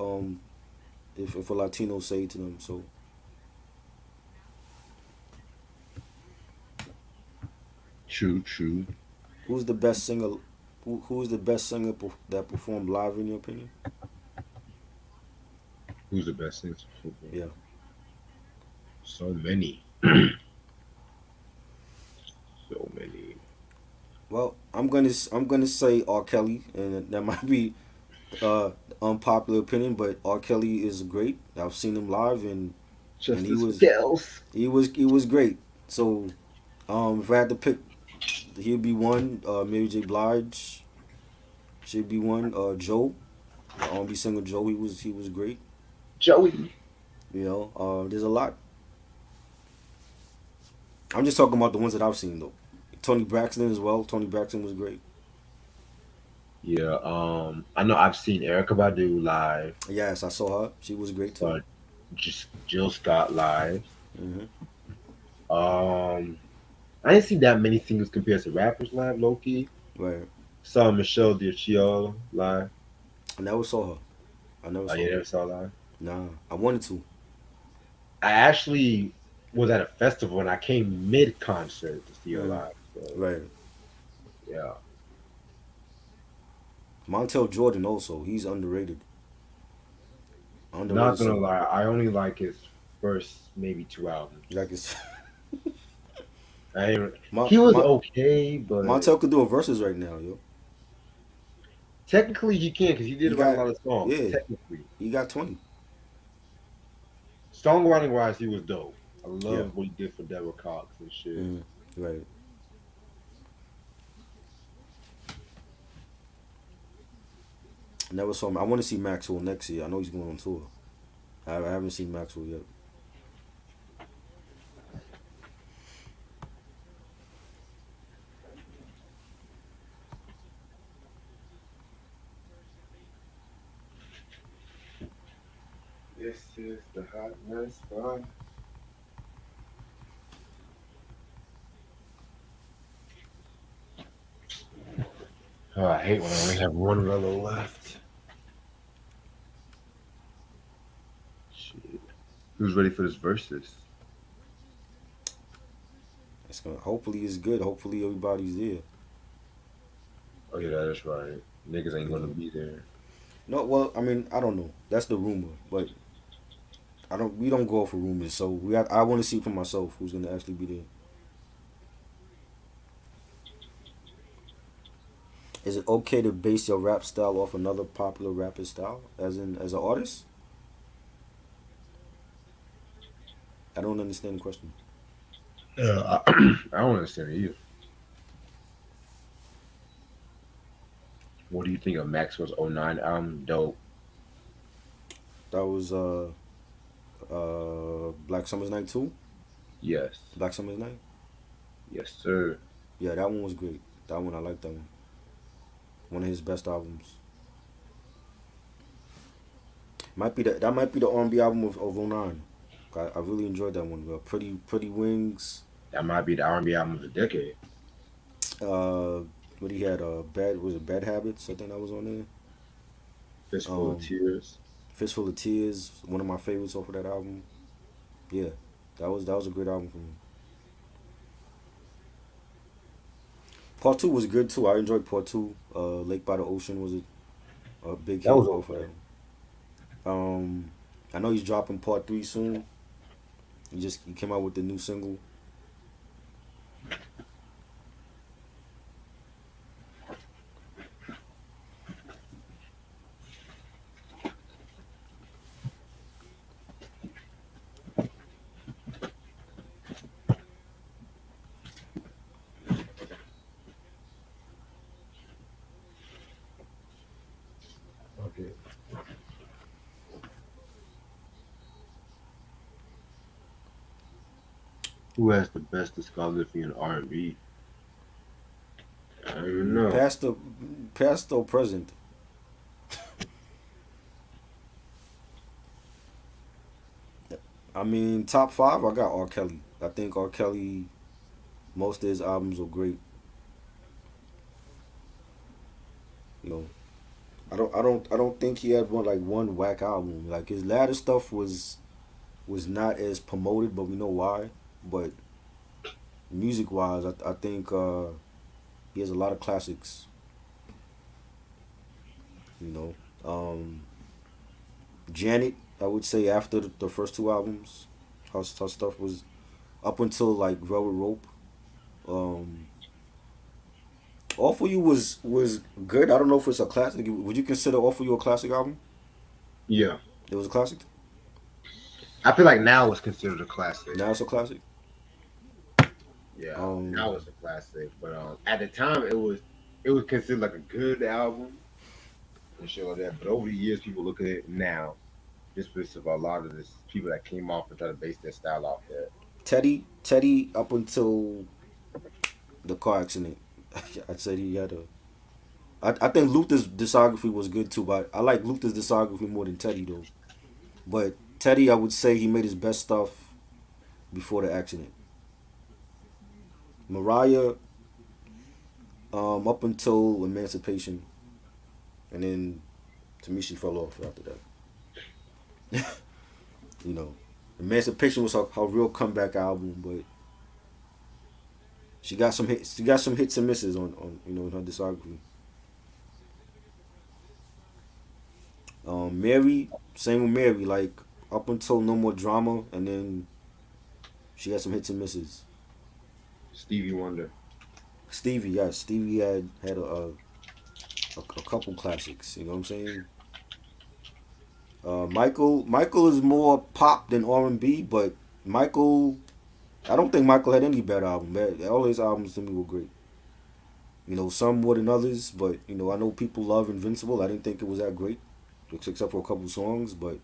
Latino say it to them. So True, true. who's the best singer? Who's the best singer that performed live in your opinion? Who's the best singer for football? Yeah. So many, so many. Well, I'm gonna say R. Kelly, and that might be unpopular opinion, but R. Kelly is great. I've seen him live, and he Justice for was Kells. he was great. So if I had to pick, he'd be one. Mary J. Blige should be one. Joe, the R&B singer Joe, he was great. Joey. There's a lot. I'm just talking about the ones that I've seen though. Tony Braxton as well. Tony Braxton was great. Yeah, I know I've seen Erica Badu live, Yes, I saw her. She was great too. but just Jill Scott live. Hmm. Um, I didn't see that many singers compared to rappers live, low key. Right. Saw Michelle D'Achio live. I never saw her. I never Oh, saw you her. never saw live? Nah, I wanted to. I actually was at a festival and I came mid concert to see her Mm. live. So Right. yeah, Montel Jordan also. He's underrated. not Underrated gonna singer. lie, I only like his first maybe two Like albums. it's I ain't, Mon, he was Mon, okay, but Montel could do a verses right now, yo. technically he can because he did He write a got lot of songs. yeah. Technically, He got 20. songwriting wise, he was dope. I Yeah. love what he did for Deborah Cox and shit. Mm. Right. Never saw him. I want to see Maxwell next year. I know he's going on tour. I haven't seen Maxwell yet. This is the hot night spot. Oh, I hate when I only have one level left. Shit. Who's ready for this versus? It's gonna. Hopefully it's good. Hopefully everybody's there. Oh yeah, that is right. Niggas ain't You gonna know. be there. No, well, I mean, I don't know. That's the rumor, but I don't. We don't go for rumors, so we. I want to see for myself who's gonna actually be there. Is it okay to base your rap style off another popular rapper style, as in as an artist? I don't understand the question. I don't understand it either. What do you think of Maxwell's '09 album? Dope. That was Black Summer's Night 2. Yes. Black Summer's Night. Yes, sir. Yeah, that one was great. That one I like that one. One of his best albums. Might be that might be the R&B album of '09. I really enjoyed that one. Pretty Wings. That might be the R&B album of the decade. Uh, what he had bad was it Bad Habits? I think that was on there. Fistful of Um, Tears. Fistful of Tears, one of my favorites off of that album. Yeah, that was a great album for me. Part two was good too. I enjoyed part two. Lake by the Ocean was a big That hit was off of okay. that. I know he's dropping part three soon. He came out with the new single. Okay. Who has the best discography in R&B? I don't even know. Past or present. I mean, top five. I got R. Kelly. I think R. Kelly. Most of his albums are great. You know, I don't think he had one whack album. Like his latter stuff was not as promoted, but we know why. But music wise, I think he has a lot of classics. You know, Janet. I would say after the first two albums, her stuff was up until like Velvet Rope. Um, All for You was good. I don't know if it's a classic. Would you consider All for You a classic album? Yeah. It was a classic. I feel like now it's considered a classic. Now it's a classic. Yeah, Um, now it's a classic. But at the time, it was considered like a good album and shit like that. But over the years, people look at it now just because of a lot of this people that came off and try to base their style off that. Teddy up until the car accident. I'd say he had a. I think Luther's discography was good too, but I like Luther's discography more than Teddy though. But Teddy, I would say he made his best stuff before the accident. Mariah, up until Emancipation, and then to me she fell off after that. You know, Emancipation was her real comeback album, but she got some hits. She got some hits and misses on in her discography. Mary, same with Mary, like up until No More Drama, and then she had some hits and misses. Stevie Wonder. Stevie, yes, Stevie had a couple classics. You know what I'm saying? Michael is more pop than R&B, but Michael, I don't think Michael had any bad album. All his albums to me were great. Some more than others, but I know people love Invincible. I didn't think it was that great, except for a couple songs, but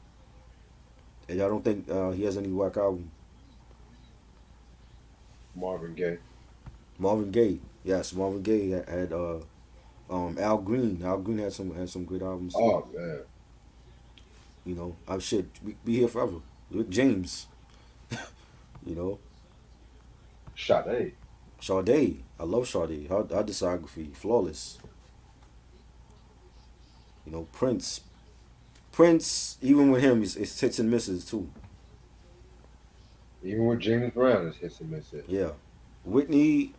I don't think he has any whack album. Marvin Gaye. Marvin Gaye, yes, Marvin Gaye had Al Green. Al Green had some great albums too. Oh man. I should be here forever. Rick James, you know, Sade. Sade. I love Sade. Her discography, flawless. Prince. Prince, even with him, it's hits and misses too. Even with James Brown, it's hits and misses. Yeah. Whitney,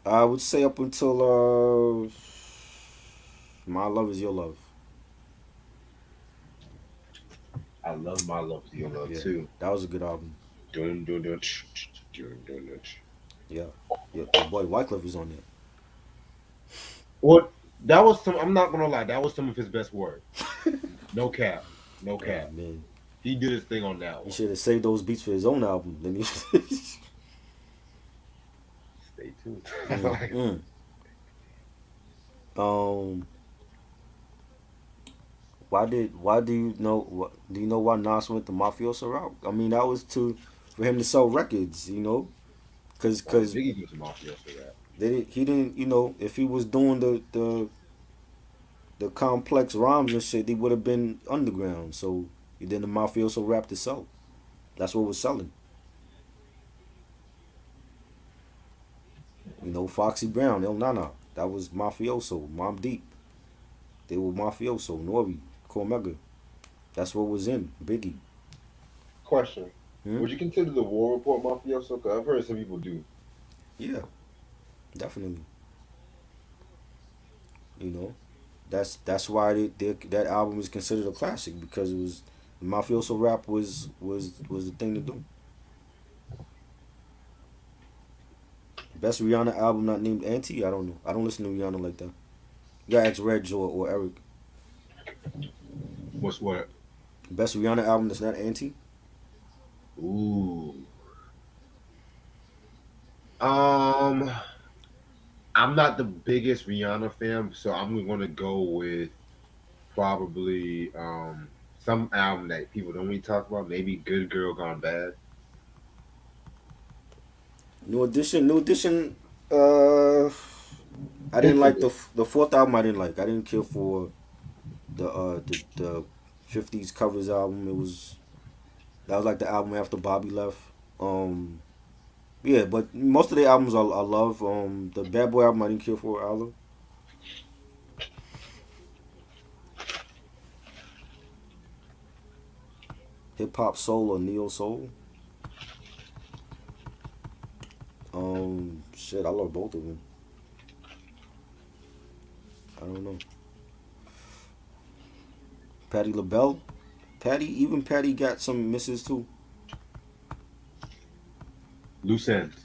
I would say up until My Love Is Your Love. I love My Love Is Your Love Yeah, too. that was a good album. Dun, dun, dun, dun, dun, dun. Yeah, yeah. My boy Wyclef was on there. What that was some. I'm not gonna lie. That was some of his best work. No cap. No Yeah, cap. man. He did his thing on that He one. should have saved those beats for his own album. Then he. Stay tuned. mm, Like, mm. Um. Why do you know? Do you know why Nas went the mafioso route? I mean, that was for him to sell records. Cause why did cause Biggie go to Mafia for that? he didn't. If he was doing the complex rhymes and shit, he would have been underground. So he did the mafioso rap to sell. That's what was selling. Foxy Brown, El Nana. That was mafioso. Mom Deep. They were mafioso. Nori, Cormega. That's what was in Biggie. Question: Hmm? would you consider the War Report mafioso? Because I've heard some people do. Yeah, definitely. You know, that's why that album is considered a classic because it was mafioso rap was the thing to do. Best Rihanna album not named Auntie. I don't know. I don't listen to Rihanna like that. You gotta ask Reg or Eric. What's what? Best Rihanna album that's not Auntie. Ooh. Um, I'm not the biggest Rihanna fan, so I'm gonna go with probably some album that people don't really talk about. Maybe Good Girl Gone Bad. New Edition. New Edition. Uh, I didn't Hit like and the fourth album. I didn't like. I didn't care for the 50s covers album. That was like the album after Bobby left. Um, yeah, but most of the albums I love. The Bad Boy album I didn't care for either. Hip hop soul or neo soul. Shit, I love both of them. I don't know. Patti LaBelle. Even Patty got some misses too. Loose Ends.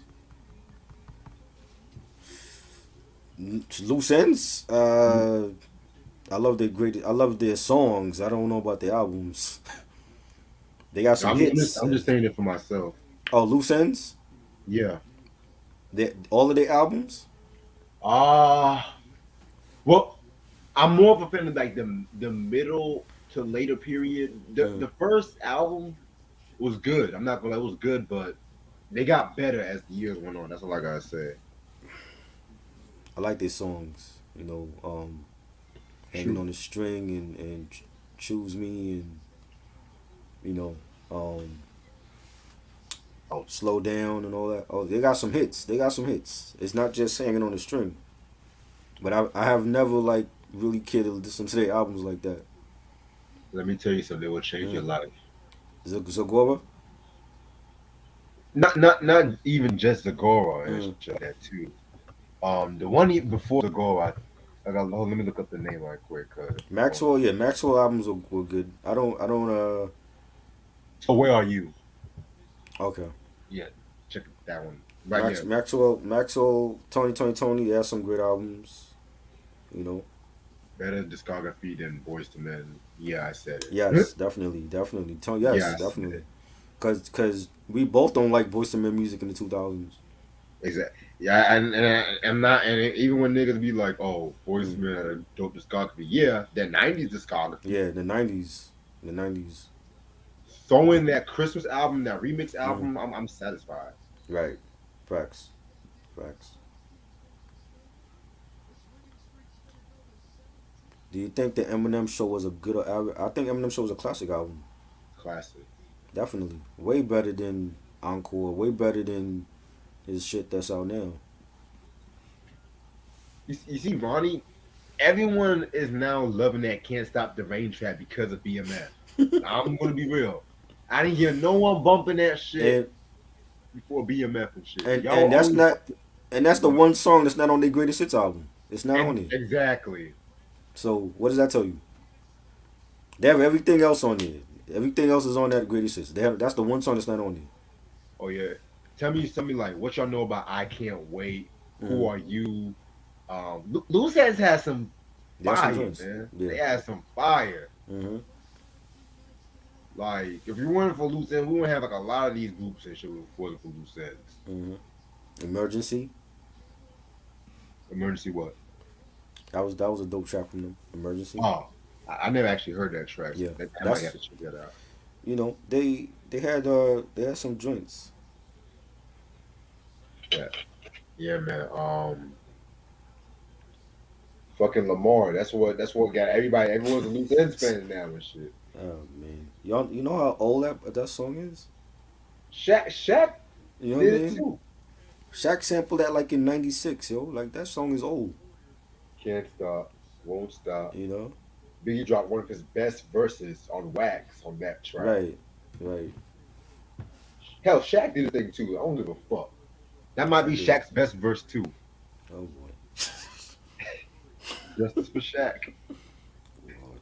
Loose ends. I love their songs. I don't know about their albums. They got some hits. I'm just saying it for myself. Oh, loose ends. Yeah. All of their albums. Ah. Well, I'm more of a fan of like the middle to later period. The Mm. the first album was good. I'm not gonna lie, it was good, but they got better as the years went on. That's all I gotta say. I like their songs. Hanging True. on a String and Choose Me and you know, um, Oh, Slow Down and all that. Oh, they got some hits. They got some hits. It's not just Hanging on a String. But I have never like really cared to listen to their albums like that. let me tell you something. They will change Mm. your life. Zagora. Not even just Zagora and Mm. shit like that too. The one even before Zagora, I got. Let me look up the name right quick. Maxwell, yeah, Maxwell albums were good. I don't. So where are you? Okay. Yeah, check that one. Right, yeah. Maxwell, Tony. They have some great albums. You know. Better discography than Boys to Men. Yeah, I said it. Yes, definitely. Tony, Yeah, yes, I said definitely. it. Cause we both don't like Boyz II Men music in the 2000s. Exactly. Yeah, and not and even when niggas be like, "Oh, Boys Mm. to Men had a dope discography," yeah, that '90s discography. Yeah, the 90s. Throwing that Christmas album, that remix Mm. album, I'm satisfied. Right. Facts. Facts. Do you think the Eminem Show was a good album? I think Eminem Show was a classic album. Classic. Definitely. Way better than Encore. Way better than his shit that's out now. You see, Ronnie, everyone is now loving that "Can't Stop the Rain" track because of BMF. I'm gonna be real. I didn't hear no one bumping that shit And before BMF and shit. and Y'all and that's always not and that's the what? one song that's not on their greatest hits album. It's not on And it. exactly. So what does that tell you? They have everything else on there. Everything else is on that greatest hits. That's the one song that's not on there. Oh yeah. Tell me something like what y'all know about "I Can't Wait." Who Mm-hmm. are you? Loose Ends has some They have some fire, joints. man. Yeah. They had some fire. Mm-hmm. Like if you weren't for Loose Ends, we wouldn't have like a lot of these groups and shit if it wasn't for Loose Ends. Mm-hmm. Emergency. Emergency what? That was a dope track from them. Emergency. Oh, I never actually heard that track. So Yeah. I might have That's to check that out. they had some joints. Yeah, yeah, man. Fucking Lamar. That's what got everybody. Everyone's a Loose Ends fan now and shit. Oh man, y'all, you know how old that song is? Shaq You know what I did it mean? too. Shaq sampled that like in '96, yo. Like that song is old. Can't stop, won't stop. You know? Biggie dropped one of his best verses on Wax on that track. Right, right. Hell, Shaq did a thing too. I don't give a fuck. That might I be did. Shaq's best verse too. Oh boy, Justice for Shaq. Lord.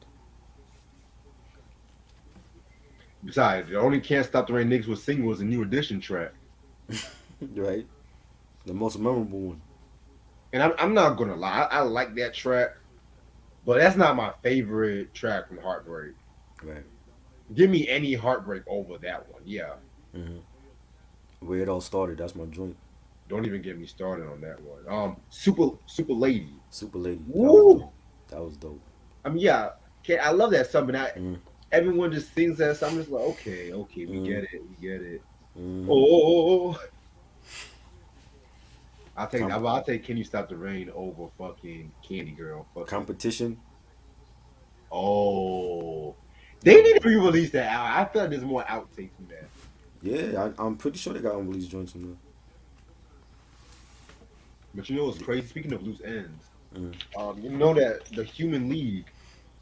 Besides, the only "Can't Stop the Rain" niggas was singing was a New Edition track. Right. The most memorable one. And I'm not gonna lie, I like that track, but that's not my favorite track from Heartbreak. Right. Give me any Heartbreak over that one. Yeah. Hmm. Where it all started. That's my joint. Don't even get me started on that one. Super Lady. Super Lady. That was Woo! dope. That was dope. I mean, yeah, I love that song, but Mm-hmm. everyone just sings that song. I'm just like, okay, we Mm-hmm. get it, we get it. Mm-hmm. Oh, Com- I'll take "Can You Stop the Rain" over fucking "Candy Girl." Fucking competition. oh, That they was need to dope. re-release that out. I feel like there's more outtakes from that. Yeah, I'm pretty sure they got unreleased joints from But you know what's crazy? Speaking of loose ends, there. Mm. you know that the Human League,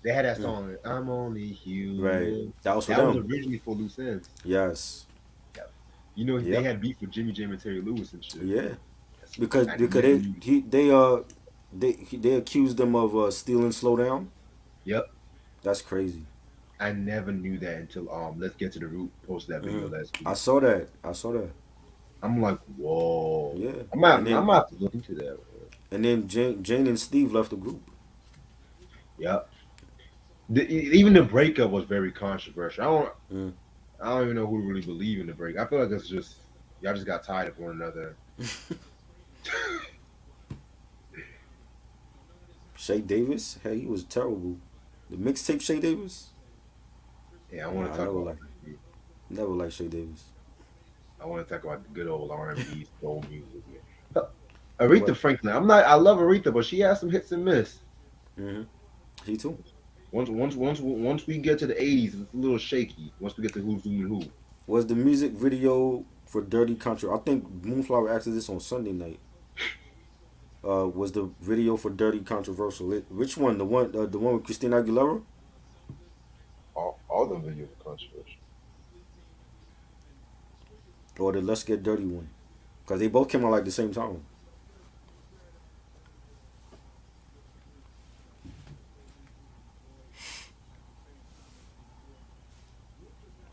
they had that Mm. song "I'm Only Right. Human." That was for That was them. originally for loose ends. Yes. Yeah. You know they Yep. had beef with Jimmy Jam and Terry Lewis and shit. Yeah. That's, Because I because never they knew. he they accused them of stealing Slow Down. Yep. That's crazy. I never knew that until Let's Get to the Root posted that Hmm. video last I week. saw that. I saw that. I'm like, whoa. Yeah. I might have to look into that. And then Jane and Steve left the group. Yep. Even the breakup was very controversial. Mm. I don't even know who really believe in the break. I feel like it's just y'all just got tired of one another. Shay Davis. Hey, he was terrible. The mixtape Shay Davis. Yeah, I want Nah, to I talk never about like it. never liked Shay Davis. I want to talk about the good old R&B soul music, man. What? Aretha Franklin. I love Aretha, but she has some hits and miss. Mm-hmm. He too. Once we get to the '80s, it's a little shaky. Once we get to Who's Doing Who. Was the music video for Dirty Country? I think Moonflower asked this on Sunday night. Was the video for Dirty controversial? Which one? The one with Christina Aguilera, All the videos are controversial. or the Let's Get Dirty one? Because they both came out like the same time.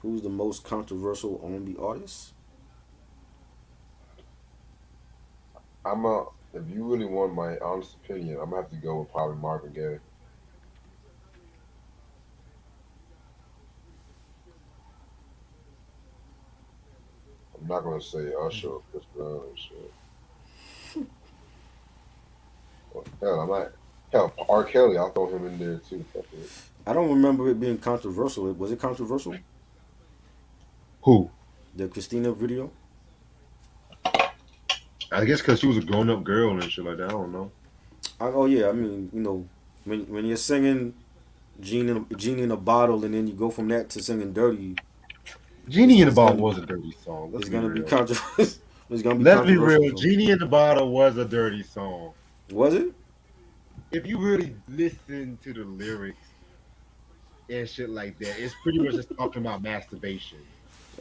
Who's the most controversial R&B artist? I'm a. If you really want my honest opinion, I'm gonna have to go with probably Marvin Gaye. I'm not gonna say Usher or Chris Brown and shit. Well, hell, I might. Hell, R. Kelly, I'll throw him in there too. Fuck it. I don't remember it being controversial. Was it controversial? Who? The Christina video? I guess because she was a grown up girl and shit like that. I don't know. Oh yeah, I mean, when you're singing Genie in a Bottle, and then you go from that to singing Dirty, Genie in the it's Bottle gonna was a dirty song. Let's it's be gonna be real. controversial. It's gonna be Let's be controversial. real. So Genie in the Bottle was a dirty song. was it? If you really listen to the lyrics and shit like that, it's pretty much just talking about masturbation.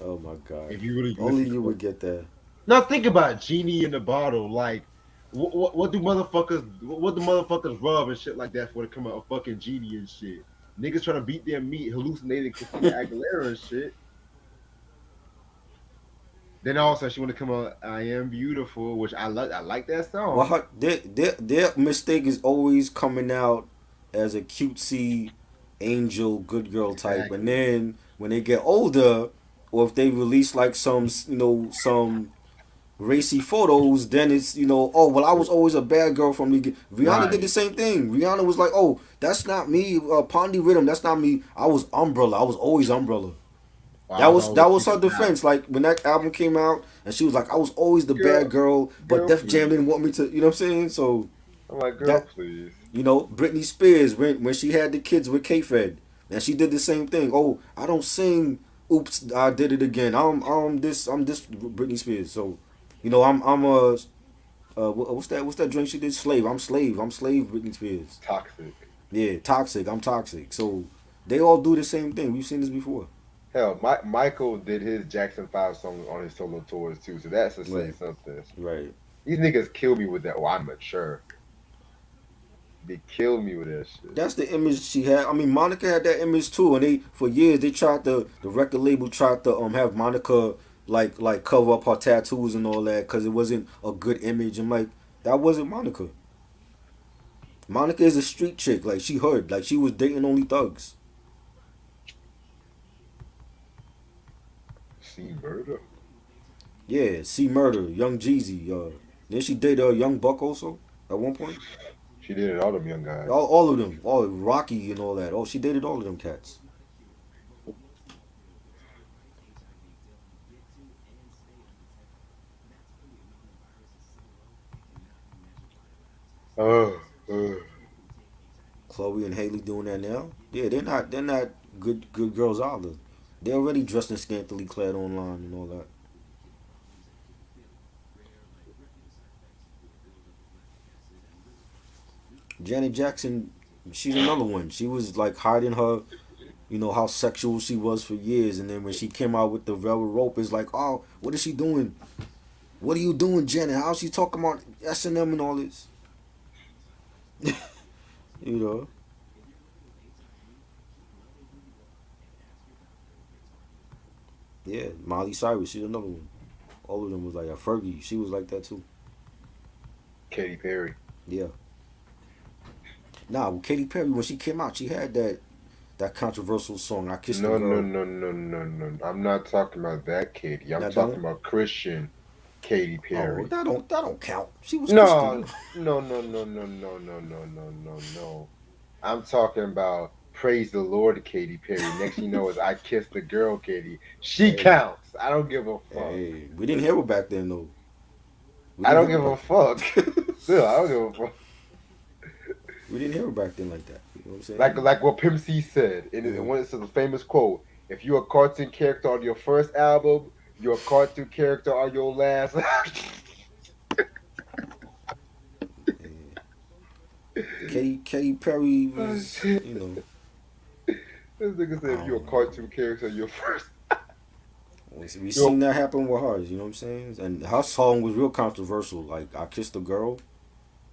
Oh my god! If you really Only listen you to it. would get that. Now think about Genie in the Bottle. Like, what do motherfuckers, what do motherfuckers rub and shit like that for to come out a fucking genie and shit? Niggas trying to beat their meat, hallucinating Christina Aguilera and shit. Then also she want to come out, I am beautiful, which I like. I like that Well, song. their mistake is always coming out as a cutesy angel, good girl type, and Exactly. then when they get older, or if they release like some racy photos, then it's oh well, I was always a bad girl from the. Rihanna did the Right. same thing. Rihanna was like, oh, that's not me. Pondy Rhythm, that's not me. I was Umbrella. I was always Umbrella. I That was was always that was her freaking out. defense. Like when that album came out, and she was like, "I was always the bad Girl, girl, but girl, Def Jam please. didn't want me to." You know what I'm saying? So I'm like, girl, that please. Britney Spears when she had the kids with K-Fed, and she did the same thing. Oh, I don't sing. Oops, I did it again. I'm this Britney Spears. So, I'm a what's that drink she did? Slave. I'm slave Britney Spears. Toxic. Yeah, toxic. I'm toxic. So they all do the same thing. We've seen this before. Hell, Michael did his Jackson 5 song on his solo tours too, so that's to say Right. something. Right. These niggas kill me with that. Oh, I'm mature. They kill me with that shit. That's the image she had. I mean, Monica had that image too, and they for years they tried to the record label tried to have Monica like cover up her tattoos and all that because it wasn't a good image. I'm like, that wasn't Monica. Monica is a street chick. Like she hood. Like she was dating only thugs. See murder. Yeah, C Murder, Young Jeezy. Then she dated a Young Buck also at one point. She did it all them young guys. All of them, all Rocky and all that. Oh, she dated all of them cats. Oh, uh, Chloe and Haley doing that now. Yeah, they're not good girls either. They're already dressed in scantily clad online and all that. Janet Jackson, she's another one. She was like hiding her, how sexual she was for years, and then when she came out with the velvet rope, it's like, oh, what is she doing? What are you doing, Janet? How's she talking about S&M and all this? You know, yeah. Miley Cyrus, she's another one. All of them was like a Fergie. She was like that too. Katy Perry. Yeah. Nah, well, Katy Perry when she came out, she had that controversial song, "I Kissed a No, no, Girl." no, no, no, no. I'm not talking about that Katy. I'm That talking don't. about Christian Katy Oh, well, Perry. that don't count. She was No, Christian. no, no, no, no, no, no, no, no, no, no. I'm talking about Praise the Lord, Katy Perry. Next you know is I Kissed the Girl, Katy. She Hey, counts. I don't give a fuck. hey, we didn't hear her back then though. We I didn't don't hear her give a back fuck. then. Still, I don't give a fuck. We didn't hear her back then like that. You know what I'm Like saying? like what Pimp C said in Uh, one, it's a famous quote. If you're a cartoon character on your first album, you're a cartoon character on your last. yeah. Katy Perry Oh was, shit! you know, This nigga I said if you're a don't know. cartoon character on your first, We yo, seen that happen with hers. You know what I'm saying? And her song was real controversial. Like I Kissed a Girl.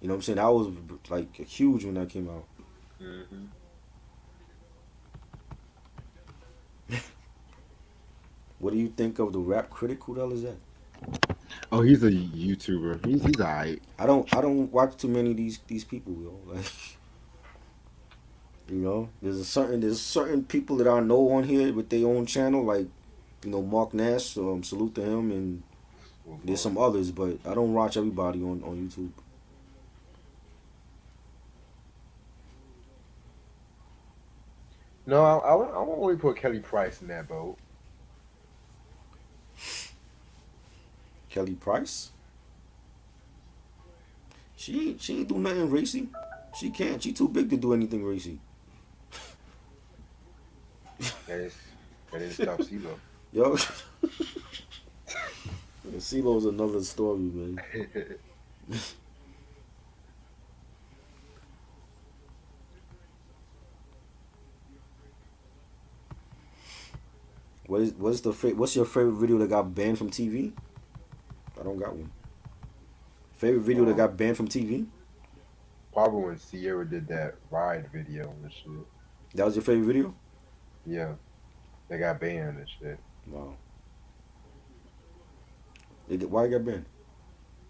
You know what I'm saying? That was like huge when that came out. hmm What do you think of the rap critic? Who the hell is that? oh, he's a YouTuber. He's alright. I don't watch too many of these people, yo. Like there's certain people that I know on here with their own channel, like Mark Nash. Salute to him, and Oh, there's Lord. some others, but I don't watch everybody on YouTube. No, I won't really put Kelly Price in that boat. Kelly Price, she ain't do nothing racy. She can't. She too big to do anything racy. That is that is tough, CeeLo. Yo, CeeLo's another story, man. What's your favorite video that got banned from TV? I don't got one. Favorite video that um, got banned from TV? Probably when Sierra did that ride video and shit. That was your favorite video? Yeah, they got banned and shit. Wow. Why it got banned?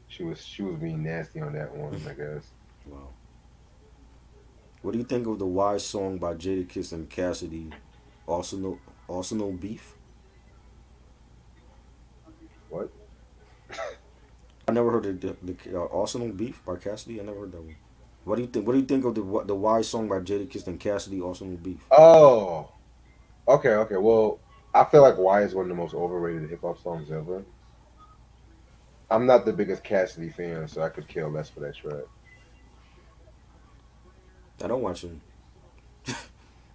She was being nasty on that one, I guess. Wow. What do you think of the Wise song by Jadakiss and Cassidy? Arsenal Arsenal beef? What? I never heard of the Arsenal beef by Cassidy. I never heard that one. What do you think? What do you think of the Wise song by Jadakiss and Cassidy? Arsenal beef. Oh, okay. Well, I feel like "Why" is one of the most overrated hip hop songs ever. I'm not the biggest Cassidy fan, so I could care less for that track. I don't watch him.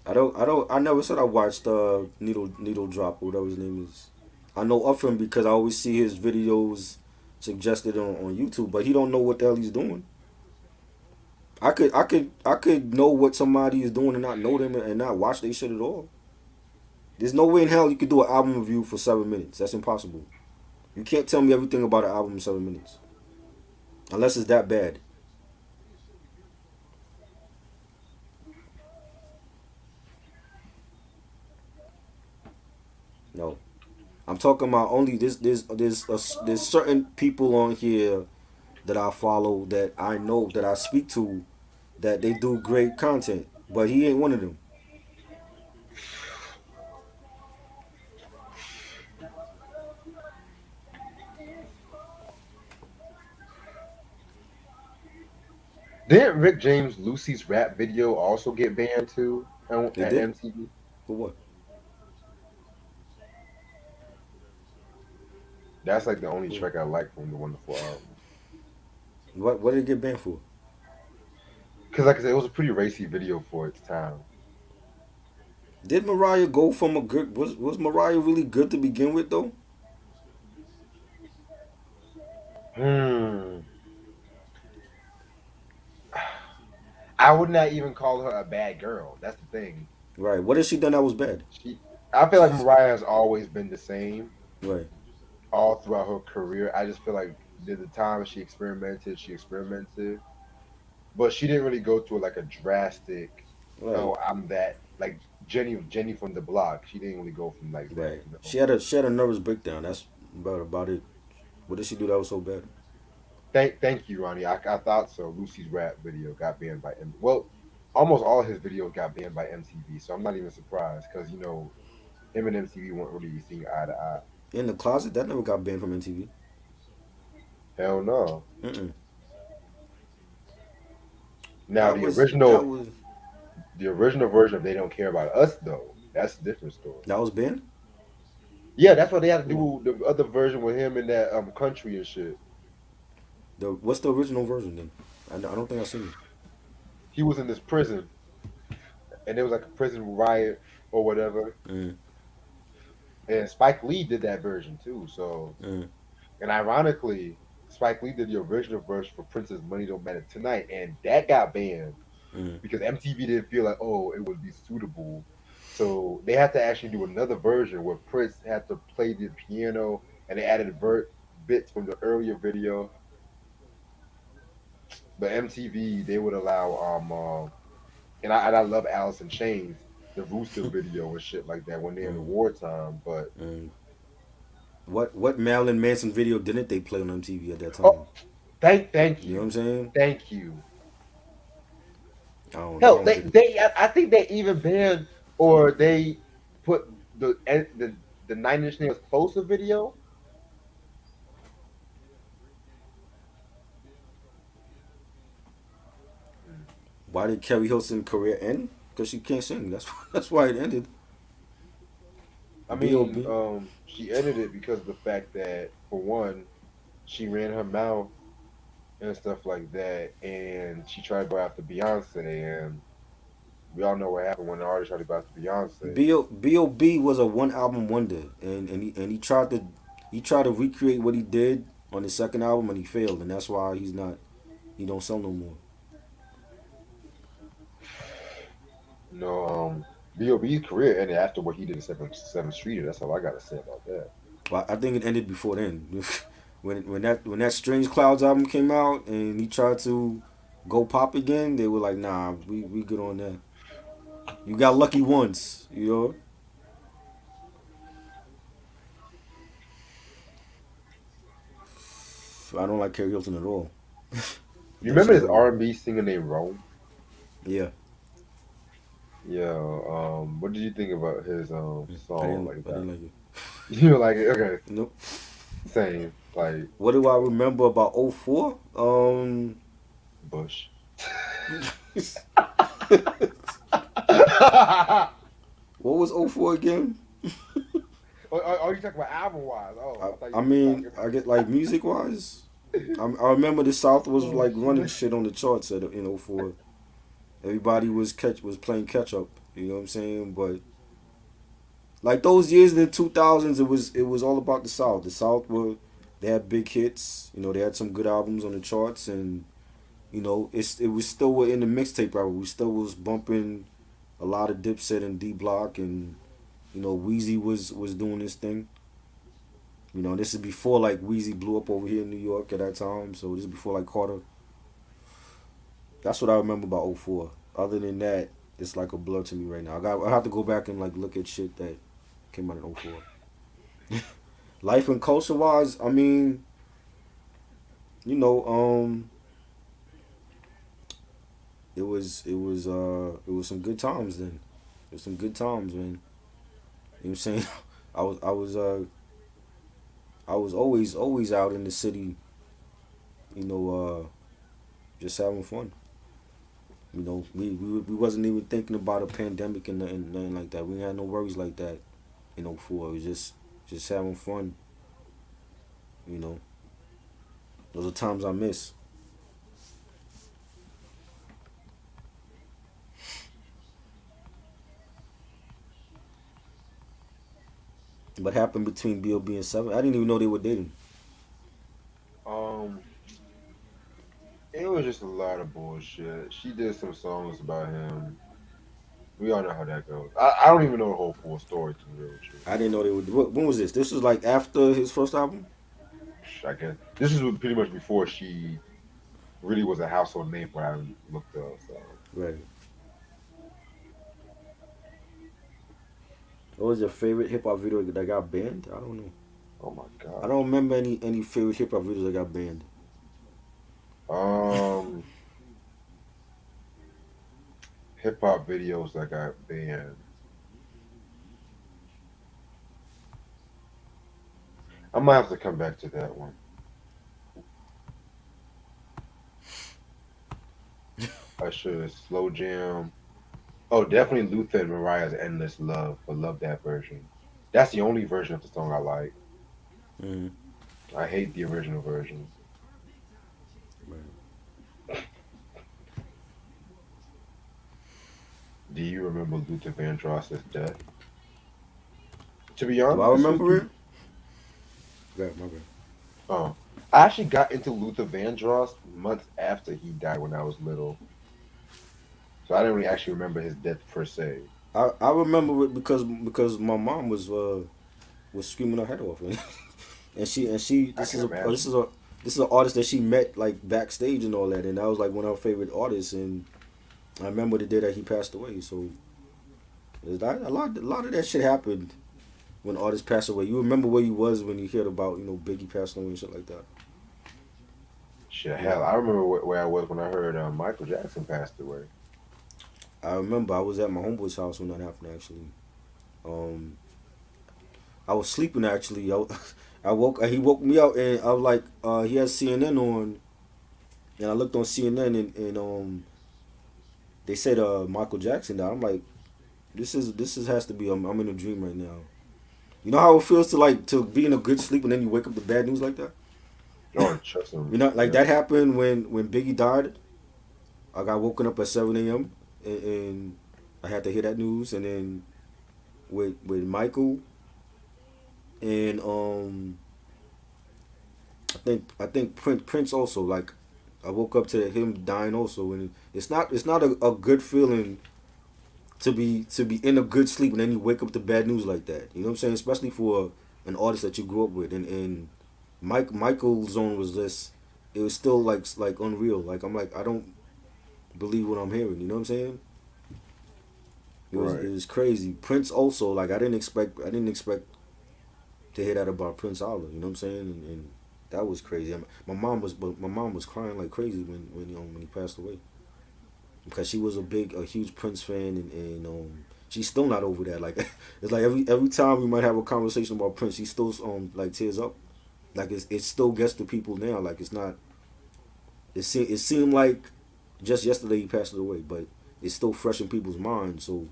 I never said I watched Needle Drop or whatever his name is. I know of him because I always see his videos suggested on YouTube, but he don't know what the hell he's doing. I could know what somebody is doing and not know them and not watch their shit at all. There's no way in hell you could do an album review for 7 minutes. That's impossible. You can't tell me everything about an album in 7 minutes unless it's that bad. No, I'm talking about only this. There's certain people on here that I follow that I know that I speak to that they do great content, but he ain't one of them. Didn't Rick James Lucy's rap video also get banned too They at did MTV? for what? That's like the only track I like from the Wonderful album. What did it get banned for? Cause like I said, it was a pretty racy video for its time. Did Mariah go from a good? Was Mariah really good to begin with though? Hmm. I would not even call her a bad girl. That's the thing. Right. What has she done that was bad? I feel like Mariah has always been the same Right. all throughout her career. I just feel like the time she experimented, but she didn't really go through like a drastic. Right. Oh, I'm that like Jenny from the Block. She didn't really go from like that. Right. She had a nervous breakdown. That's about it. What did she do that was so bad? Thank you, Ronnie. I thought so. Lucy's rap video got banned by well, almost all his videos got banned by MTV. So I'm not even surprised because him and MTV weren't really seeing eye to eye. In the closet that never got banned from MTV. Hell no. Mm-mm. Now That the was that original was The original version of They Don't Care About Us though, that's a different story. That was banned. Yeah, that's what they had to Oh. do the other version with him in that country and shit. The what's the original version then? I don't think I seen it. He was in this prison and there was like a prison riot or whatever. Mm, And Spike Lee did that version too. So mm, and ironically, Spike Lee did the original version for Prince's Money Don't Matter Tonight, and that got banned mm. because MTV didn't feel like, oh, it would be suitable. So they had to actually do another version where Prince had to play the piano and they added bits from the earlier video. But MTV they would allow and I love Alice in Chains, the Rooster video and shit like that when they're in the Mm, wartime. But mm. What Marilyn Manson video didn't they play on MTV at that oh, time? thank You know what you, I'm saying? thank you. I Hell, don't get it. I think they even banned or they put the Nine Inch Nails Closer video. Why did Carrie Hilson's career end? Because she can't sing. That's that's why it ended. I mean, B.O.B. she ended it because of the fact that, for one, she ran her mouth and stuff like that, and she tried to go after Beyonce, and we all know what happened when the artist tried to go after Beyonce. B.O.B. was a one album wonder, and he tried to recreate what he did on his second album, and he failed, and that's why he don't sell no more. No, B.O.B.'s career ended after what he did in Seventh Street. That's all I gotta say about that. But I think it ended before then. When that Strange Clouds album came out and he tried to go pop again, they were like, nah, we good on that. You got lucky once, you know. I don't like Carrie Hilton at all. I You think remember she's this very R&B singer named Rome? yeah. Yeah. What did you think about his song like I that? didn't like it. You were like, okay, Nope. same like What do I remember about '04? Bush. What was '04 again? Oh, you talking about album wise? Oh, I thought you I were mean, talking. I get like music wise. I remember the South was Oh like running shit. shit on the charts in '04. Everybody was playing catch up. You know what I'm saying? But like those years in the 2000s, it was all about the South. The South were they had big hits. You know, they had some good albums on the charts, and you know it was still in the mixtape era. We still was bumping a lot of Dipset and D Block, and you know Wheezy was doing this thing. You know, this is before like Wheezy blew up over here in New York at that time. So this is before like Carter. That's what I remember about '04. Other than that, it's like a blur to me right now. I have to go back and like look at shit that came out in '04. Life and culture wise, I mean, you know, it was some good times then. It was some good times, man. You know what I'm saying? I was always out in the city, you know, just having fun. You know, we wasn't even thinking about a pandemic and nothing like that. We had no worries like that in '04. It was just having fun. You know, those are times I miss. What happened between B.O.B. and Seven? I didn't even know they were dating. Um, it was just a lot of bullshit. She did some songs about him. We all know how that goes. I don't even know the whole full story to be real with you. I didn't know they were. When was this? This was like after his first album. I guess this is pretty much before she really was a household name when I looked up. So Right. What was your favorite hip hop video that got banned? I don't know. oh my I gosh. don't remember any favorite hip hop videos that got banned. Um, hip hop videos that got banned. I might have to come back to that one. I should slow jam. Oh, definitely Luther and Mariah's "Endless Love." I love that version. That's the only version of the song I like. Mm-hmm. I hate the original version. Right. Do you remember Luther Vandross's death? To be Do I honest with remember you, it? Right, my bad. uh, I actually got into Luther Vandross months after he died when I was little, so I didn't really actually remember his death per se. I remember it because my mom was screaming her head off, and she I can imagine. this is an artist that she met like backstage and all that, and that was like one of her favorite artists. And I remember the day that he passed away. So a lot of that shit happened when artists pass away. You remember where you was when you heard about Biggie passing away and shit like that. Shit, Yeah, hell, I remember where I was when I heard Michael Jackson passed away. I remember I was at my homeboy's house when that happened. Actually, um, I was sleeping actually. I woke. He woke me up, and I was like, he had CNN on, and I looked on CNN, and they said Michael Jackson died. I'm like, this is has to be. I'm in a dream right now. You know how it feels to like to be in a good sleep and then you wake up to bad news like that. Oh, trust him. Like Yeah, that happened when Biggie died. I got woken up at 7 a.m. and I had to hear that news, and then with Michael and I think Prince also, like I woke up to him dying also, and it's not a good feeling to be in a good sleep and then you wake up to bad news like that. You know what I'm saying? Especially for an artist that you grew up with, and Michael's zone was just it was still like unreal. Like I'm like I don't believe what I'm hearing. You know what I'm saying? It right. was crazy. Prince also, like I didn't expect to hear that about Prince either. You know what I'm saying? And that was crazy. My mom was crying like crazy when he passed away, because she was a huge Prince fan, and she's still not over that. Like it's like every time we might have a conversation about Prince, she still like tears up. Like it still gets to people now. Like it's not. It seemed like just yesterday he passed away, but it's still fresh in people's minds. So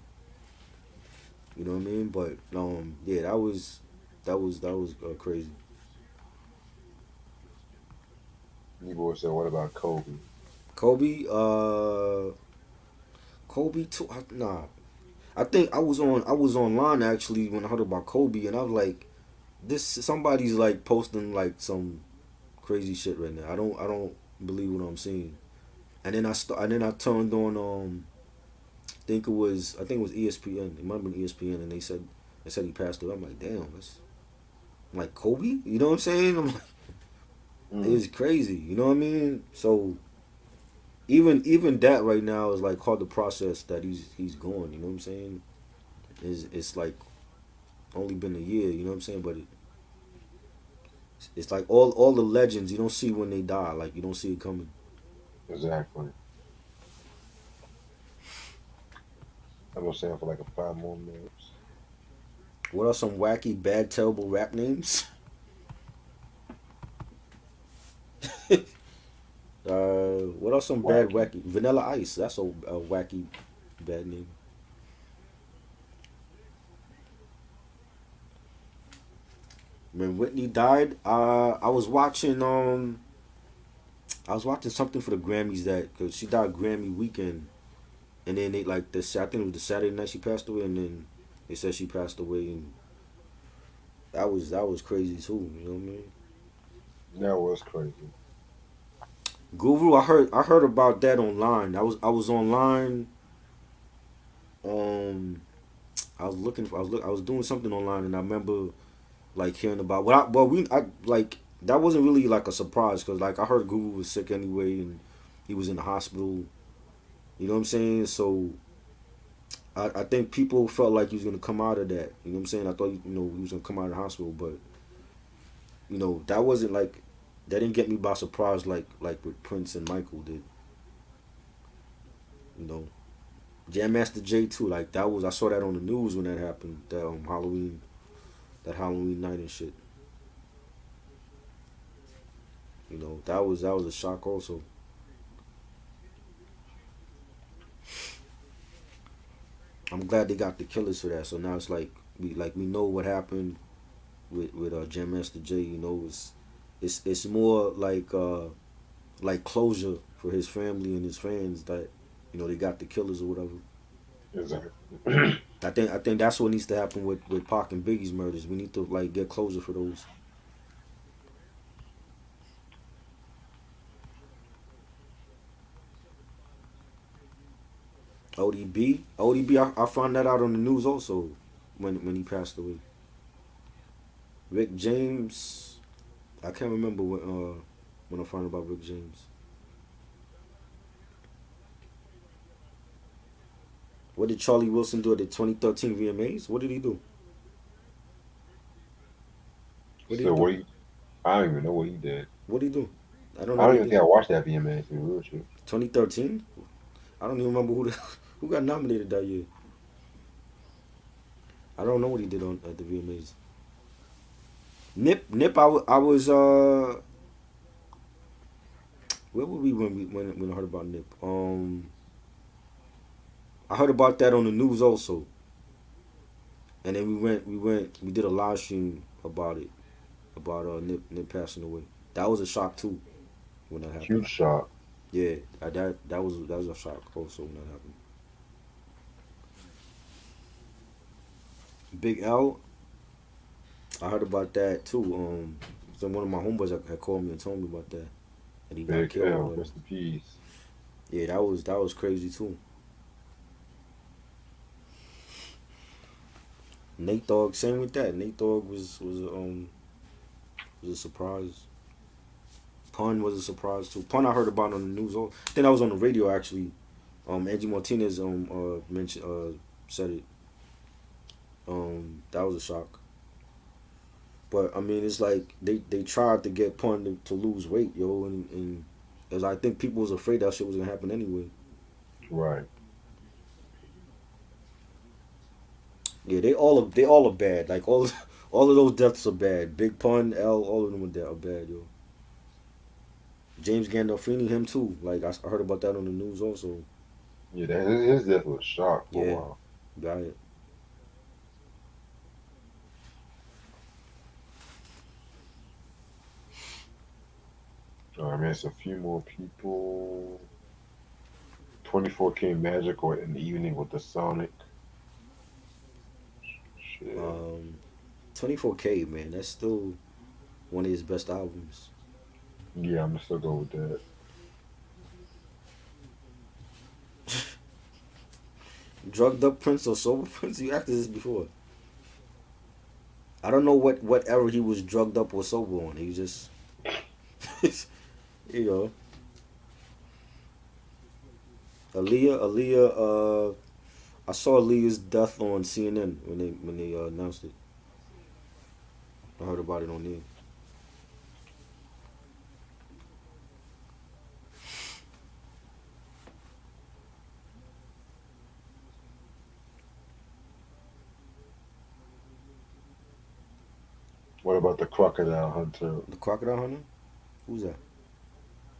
you know what I mean. But yeah, that was crazy. Nebo said, "What about Kobe?" Kobe, Kobe too. Nah, I think I was online actually when I heard about Kobe, and I was like, this somebody's like posting like some crazy shit right now. I don't believe what I'm seeing. And then I turned on I think it was ESPN. It might have been ESPN, and they said he passed away. I'm like, damn, I'm like Kobe. You know what I'm saying? I'm like, Mm, it's crazy. You know what I mean? So even that right now is like hard to process that he's gone. You know what I'm saying? It's like only been a year. You know what I'm saying? But it's like all the legends you don't see when they die. Like you don't see it coming. exactly. I'm gonna stay for like a 5 more minutes. What are some wacky, bad, terrible rap names? What are some bad, Wacky. wacky? Vanilla Ice. That's a wacky, bad name. When Whitney died, I was watching something for the Grammys that because she died Grammy weekend, and then they like I think it was the Saturday night she passed away, and then they said she passed away, and that was crazy too. You know what I mean? That was crazy. Guru, I heard about that online. I was online. Um, I was doing something online, and I remember like hearing about I like that wasn't really like a surprise because like I heard Guru was sick anyway, and he was in the hospital. You know what I'm saying? So I think people felt like he was gonna come out of that. You know what I'm saying? I thought he was gonna come out of the hospital, but that wasn't like that didn't get me by surprise like with Prince and Michael did. You know, Jam Master Jay too. Like that was I saw that on the news when that happened. That Halloween night and shit. That was a shock also. I'm glad they got the killers for that. So now it's like we know what happened with Jam Master Jay. You know, it's more like closure for his family and his fans that they got the killers or whatever. Exactly. I think that's what needs to happen with Pac and Biggie's murders. We need to like get closure for those. ODB, I found that out on the news also when he passed away. Rick James, I can't remember when I found out about Rick James. What did Charlie Wilson do at the 2013 VMAs? What did he do? What did he So do? what? I don't even know what he did. What did he do? I don't know I what don't he even did. think I watched that VMA. To be real with you. 2013? I don't even remember who got nominated that year. I don't know what he did on at the VMAs. Nip. I was where were we when I heard about Nip? I heard about that on the news also, and then we did a live stream about it about Nip passing away. That was a shock too when that happened. Huge shot. Yeah, that was a shock also when that happened. Big L, I heard about that too. So one of my homeboys had called me and told me about that, and he got Big killed or L. whatever. Rest in peace. Yeah, that was crazy too. Nate Dogg, same with that. Nate Dogg was a surprise. Pun was a surprise too. Pun I heard about on the news. I think I was on the radio actually. Angie Martinez mentioned said it. That was a shock. But I mean, it's like they tried to get Pun to lose weight, yo, and as I think people was afraid that shit was gonna happen anyway. Right. Yeah, they all are bad. Like all all of those deaths are bad. Big Pun, L, all of them are bad, yo. James Gandolfini, him too. Like I heard about that on the news also. Yeah, his death was a shock for a Yeah, while. got it. I mean, it's a few more people. 24K Magic or in the evening with the Sonic. Shit. Um, 24K, man, that's still one of his best albums. Yeah, I'm gonna still go with that. Drugged Up Prince or Sober Prince? You acted this before. I don't know what era he was drugged up or sober on. He just, you know, Aaliyah. I saw Aaliyah's death on CNN when they announced it. I heard about it on there. What about the Crocodile Hunter? The Crocodile Hunter? Who's that?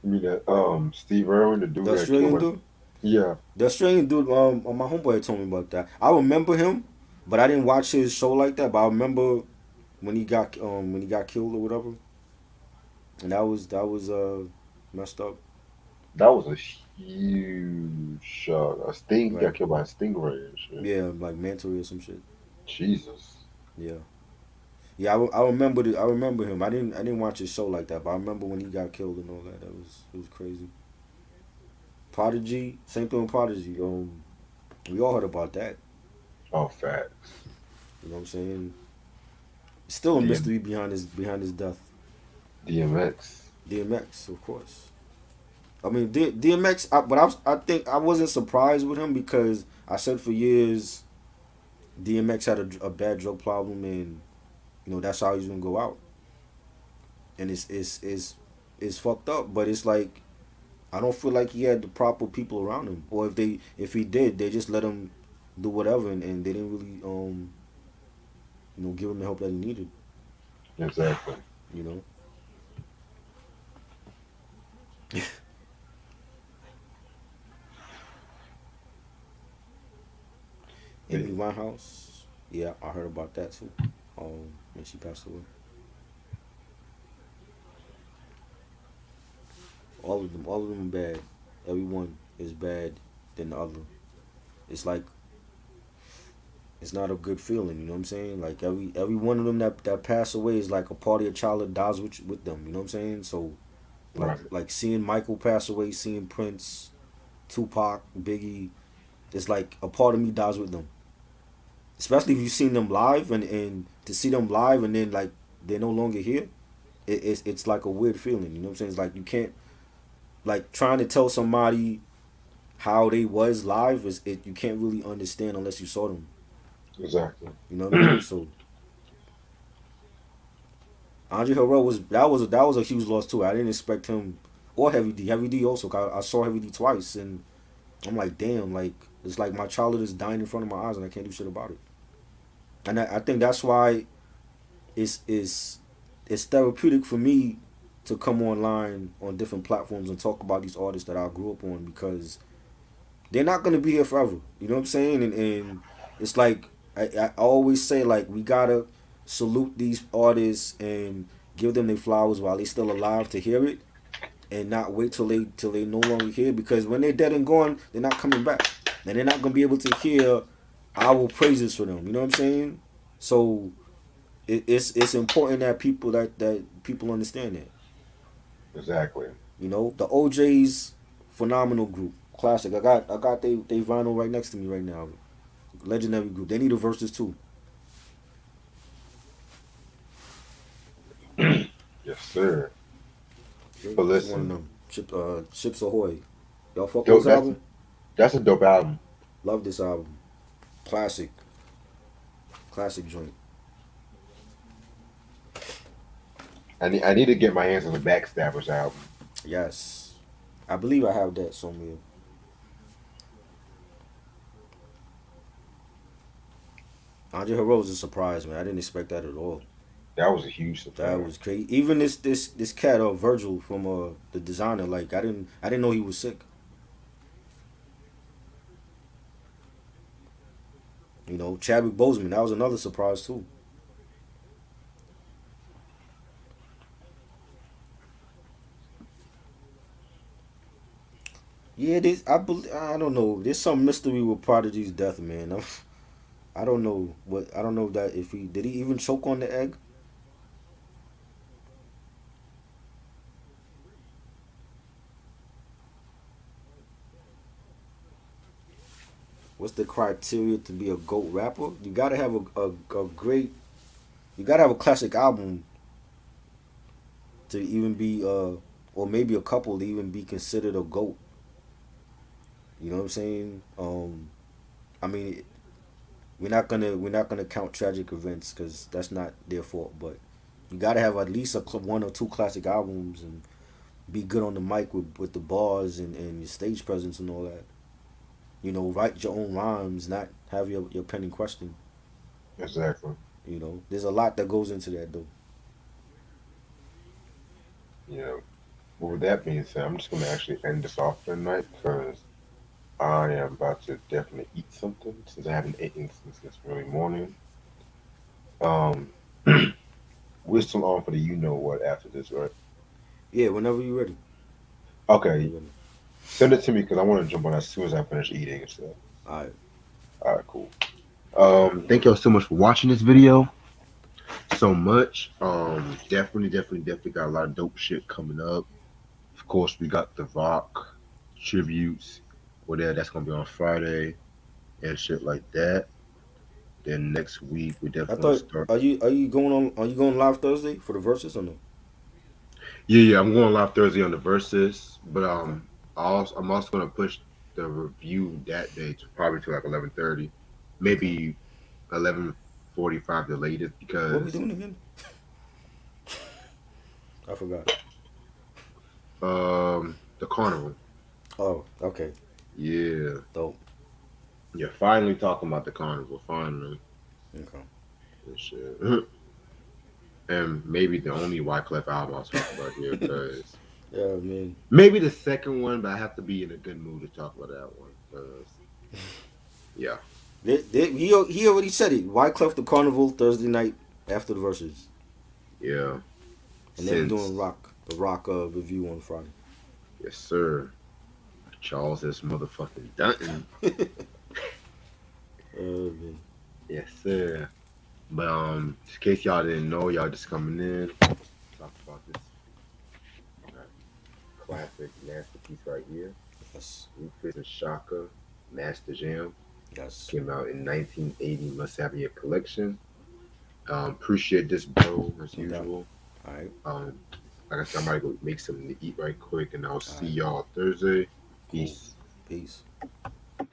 You mean that Steve Irwin, the dude The that killed Australian my dude? yeah. The Australian dude, my homeboy told me about that. I remember him, but I didn't watch his show like that. But I remember when he got killed or whatever, and that was messed up. That was a huge shot. A sting got Right? killed by a stingray and shit. Yeah, like Mantle or some shit. Jesus. Yeah, yeah. I remember him. I didn't watch his show like that, but I remember when he got killed and all that. It was crazy. Prodigy, same thing with Prodigy. We all heard about that. Oh, facts. You know what I'm saying? Still a DM, mystery behind his death. DMX. DMX, of course. I mean, DMX, but I think I wasn't surprised with him because I said for years DMX had a bad drug problem, and that's how he's gonna go out, and it's fucked up. But it's like I don't feel like he had the proper people around him, or if he did, they just let him do whatever, and they didn't really give him the help that he needed. Exactly. You know. Amy Winehouse. Yeah, I heard about that too. When she passed away. All of them are bad. Everyone is bad than the other. It's like it's not a good feeling. You know what I'm saying? Like every one of them that pass away is like a part of your childhood dies with them. You know what I'm saying? So Right. like seeing Michael pass away, seeing Prince, Tupac, Biggie, it's like a part of me dies with them. Especially if you've seen them live and to see them live and then like they're no longer here, it's like a weird feeling. You know what I'm saying? It's like you can't like trying to tell somebody how they was live is it you can't really understand unless you saw them. Exactly. You know what I mean? So Andre Harrell was a huge loss too. I didn't expect him or Heavy D. Heavy D also. I saw Heavy D twice and I'm like, damn, like it's like my childhood is dying in front of my eyes and I can't do shit about it. And I think that's why it's it's it's therapeutic for me to come online on different platforms and talk about these artists that I grew up on because they're not gonna be here forever. You know what I'm saying? And it's like I always say like we gotta salute these artists and give them their flowers while they still alive to hear it and not wait till they no longer here because when they're dead and gone, they're not coming back. And they're not gonna be able to hear our praises for them. You know what I'm saying? So it's important that people understand that. Exactly. You know, the OJ's phenomenal group, classic. I got they vinyl right next to me right now. Legendary group. They need a verses too. Yes, sir. Okay, But it's one of listen, them. Ships Ahoy. Y'all fuck with dope. this album? That's a dope album. Love this album. Classic, classic joint. I need to get my hands on the Backstabbers album. Yes, I believe I have that somewhere. Andre Harrell's a surprise, man. I didn't expect that at all. That was a huge That surprise. was crazy. Even this cat, Virgil from the designer, like I didn't know he was sick. You know, Chadwick Boseman, that was another surprise too. Yeah, I don't know. There's some mystery with Prodigy's death, man. I don't know what I don't know that if he did he even choke on the egg. What's the criteria to be a GOAT rapper? You gotta have a great. You gotta have a classic album to even be or maybe a couple to even be considered a GOAT. You know what I'm saying? I mean, we're not gonna count tragic events because that's not their fault. But you gotta have at least one or two classic albums and be good on the mic with the bars and your stage presence and all that. You know, write your own rhymes, not have your pen in question. Exactly. You know, there's a lot that goes into that though. You know. But with that being said, I'm just gonna actually end this off for tonight because I am about to definitely eat something since I haven't eaten since this early morning. Um, we're still on for the you know what after this, right? Yeah, whenever you're ready. Whenever Okay, you're ready. send it to me because I want to jump on as soon as I finish eating and stuff. All right. All right, cool. Thank y'all so much for watching this video. So much. Definitely got a lot of dope shit coming up. Of course, we got the Rock tributes. Whatever that's gonna be on Friday and shit like that. Then next week we I definitely gonna thought start. are you going live Thursday for the verses or no? Yeah, I'm going live Thursday on the verses, but Okay. I'm also gonna push the review that day to probably to like 11:30, Okay. maybe 11:45 the latest What we because doing again? I forgot. the carnival. Oh, okay. Yeah, Dope. yeah, finally talking about the carnival, finally Okay. and shit. And maybe the only Wyclef album I'll talk about here because Yeah, man. maybe the second one, but I have to be in a good mood to talk about that one because yeah. He already said it. Wyclef the Carnival Thursday night after the verses, Yeah. and then we doing Since the rock review on Friday. yes, sir. Charles is motherfucking Dunton. Man. Yes, sir. But in case y'all didn't know, y'all just coming in, talk about this uh, classic masterpiece right here. Yes, Rufus and Chaka, Masterjam. yes, Came out in 1980. Must have your collection. Appreciate this, bro, as no doubt. usual. All right, Um, like I said, I'm gonna go make something to eat right quick, and I'll all see right, y'all Thursday. cool. Peace. Peace.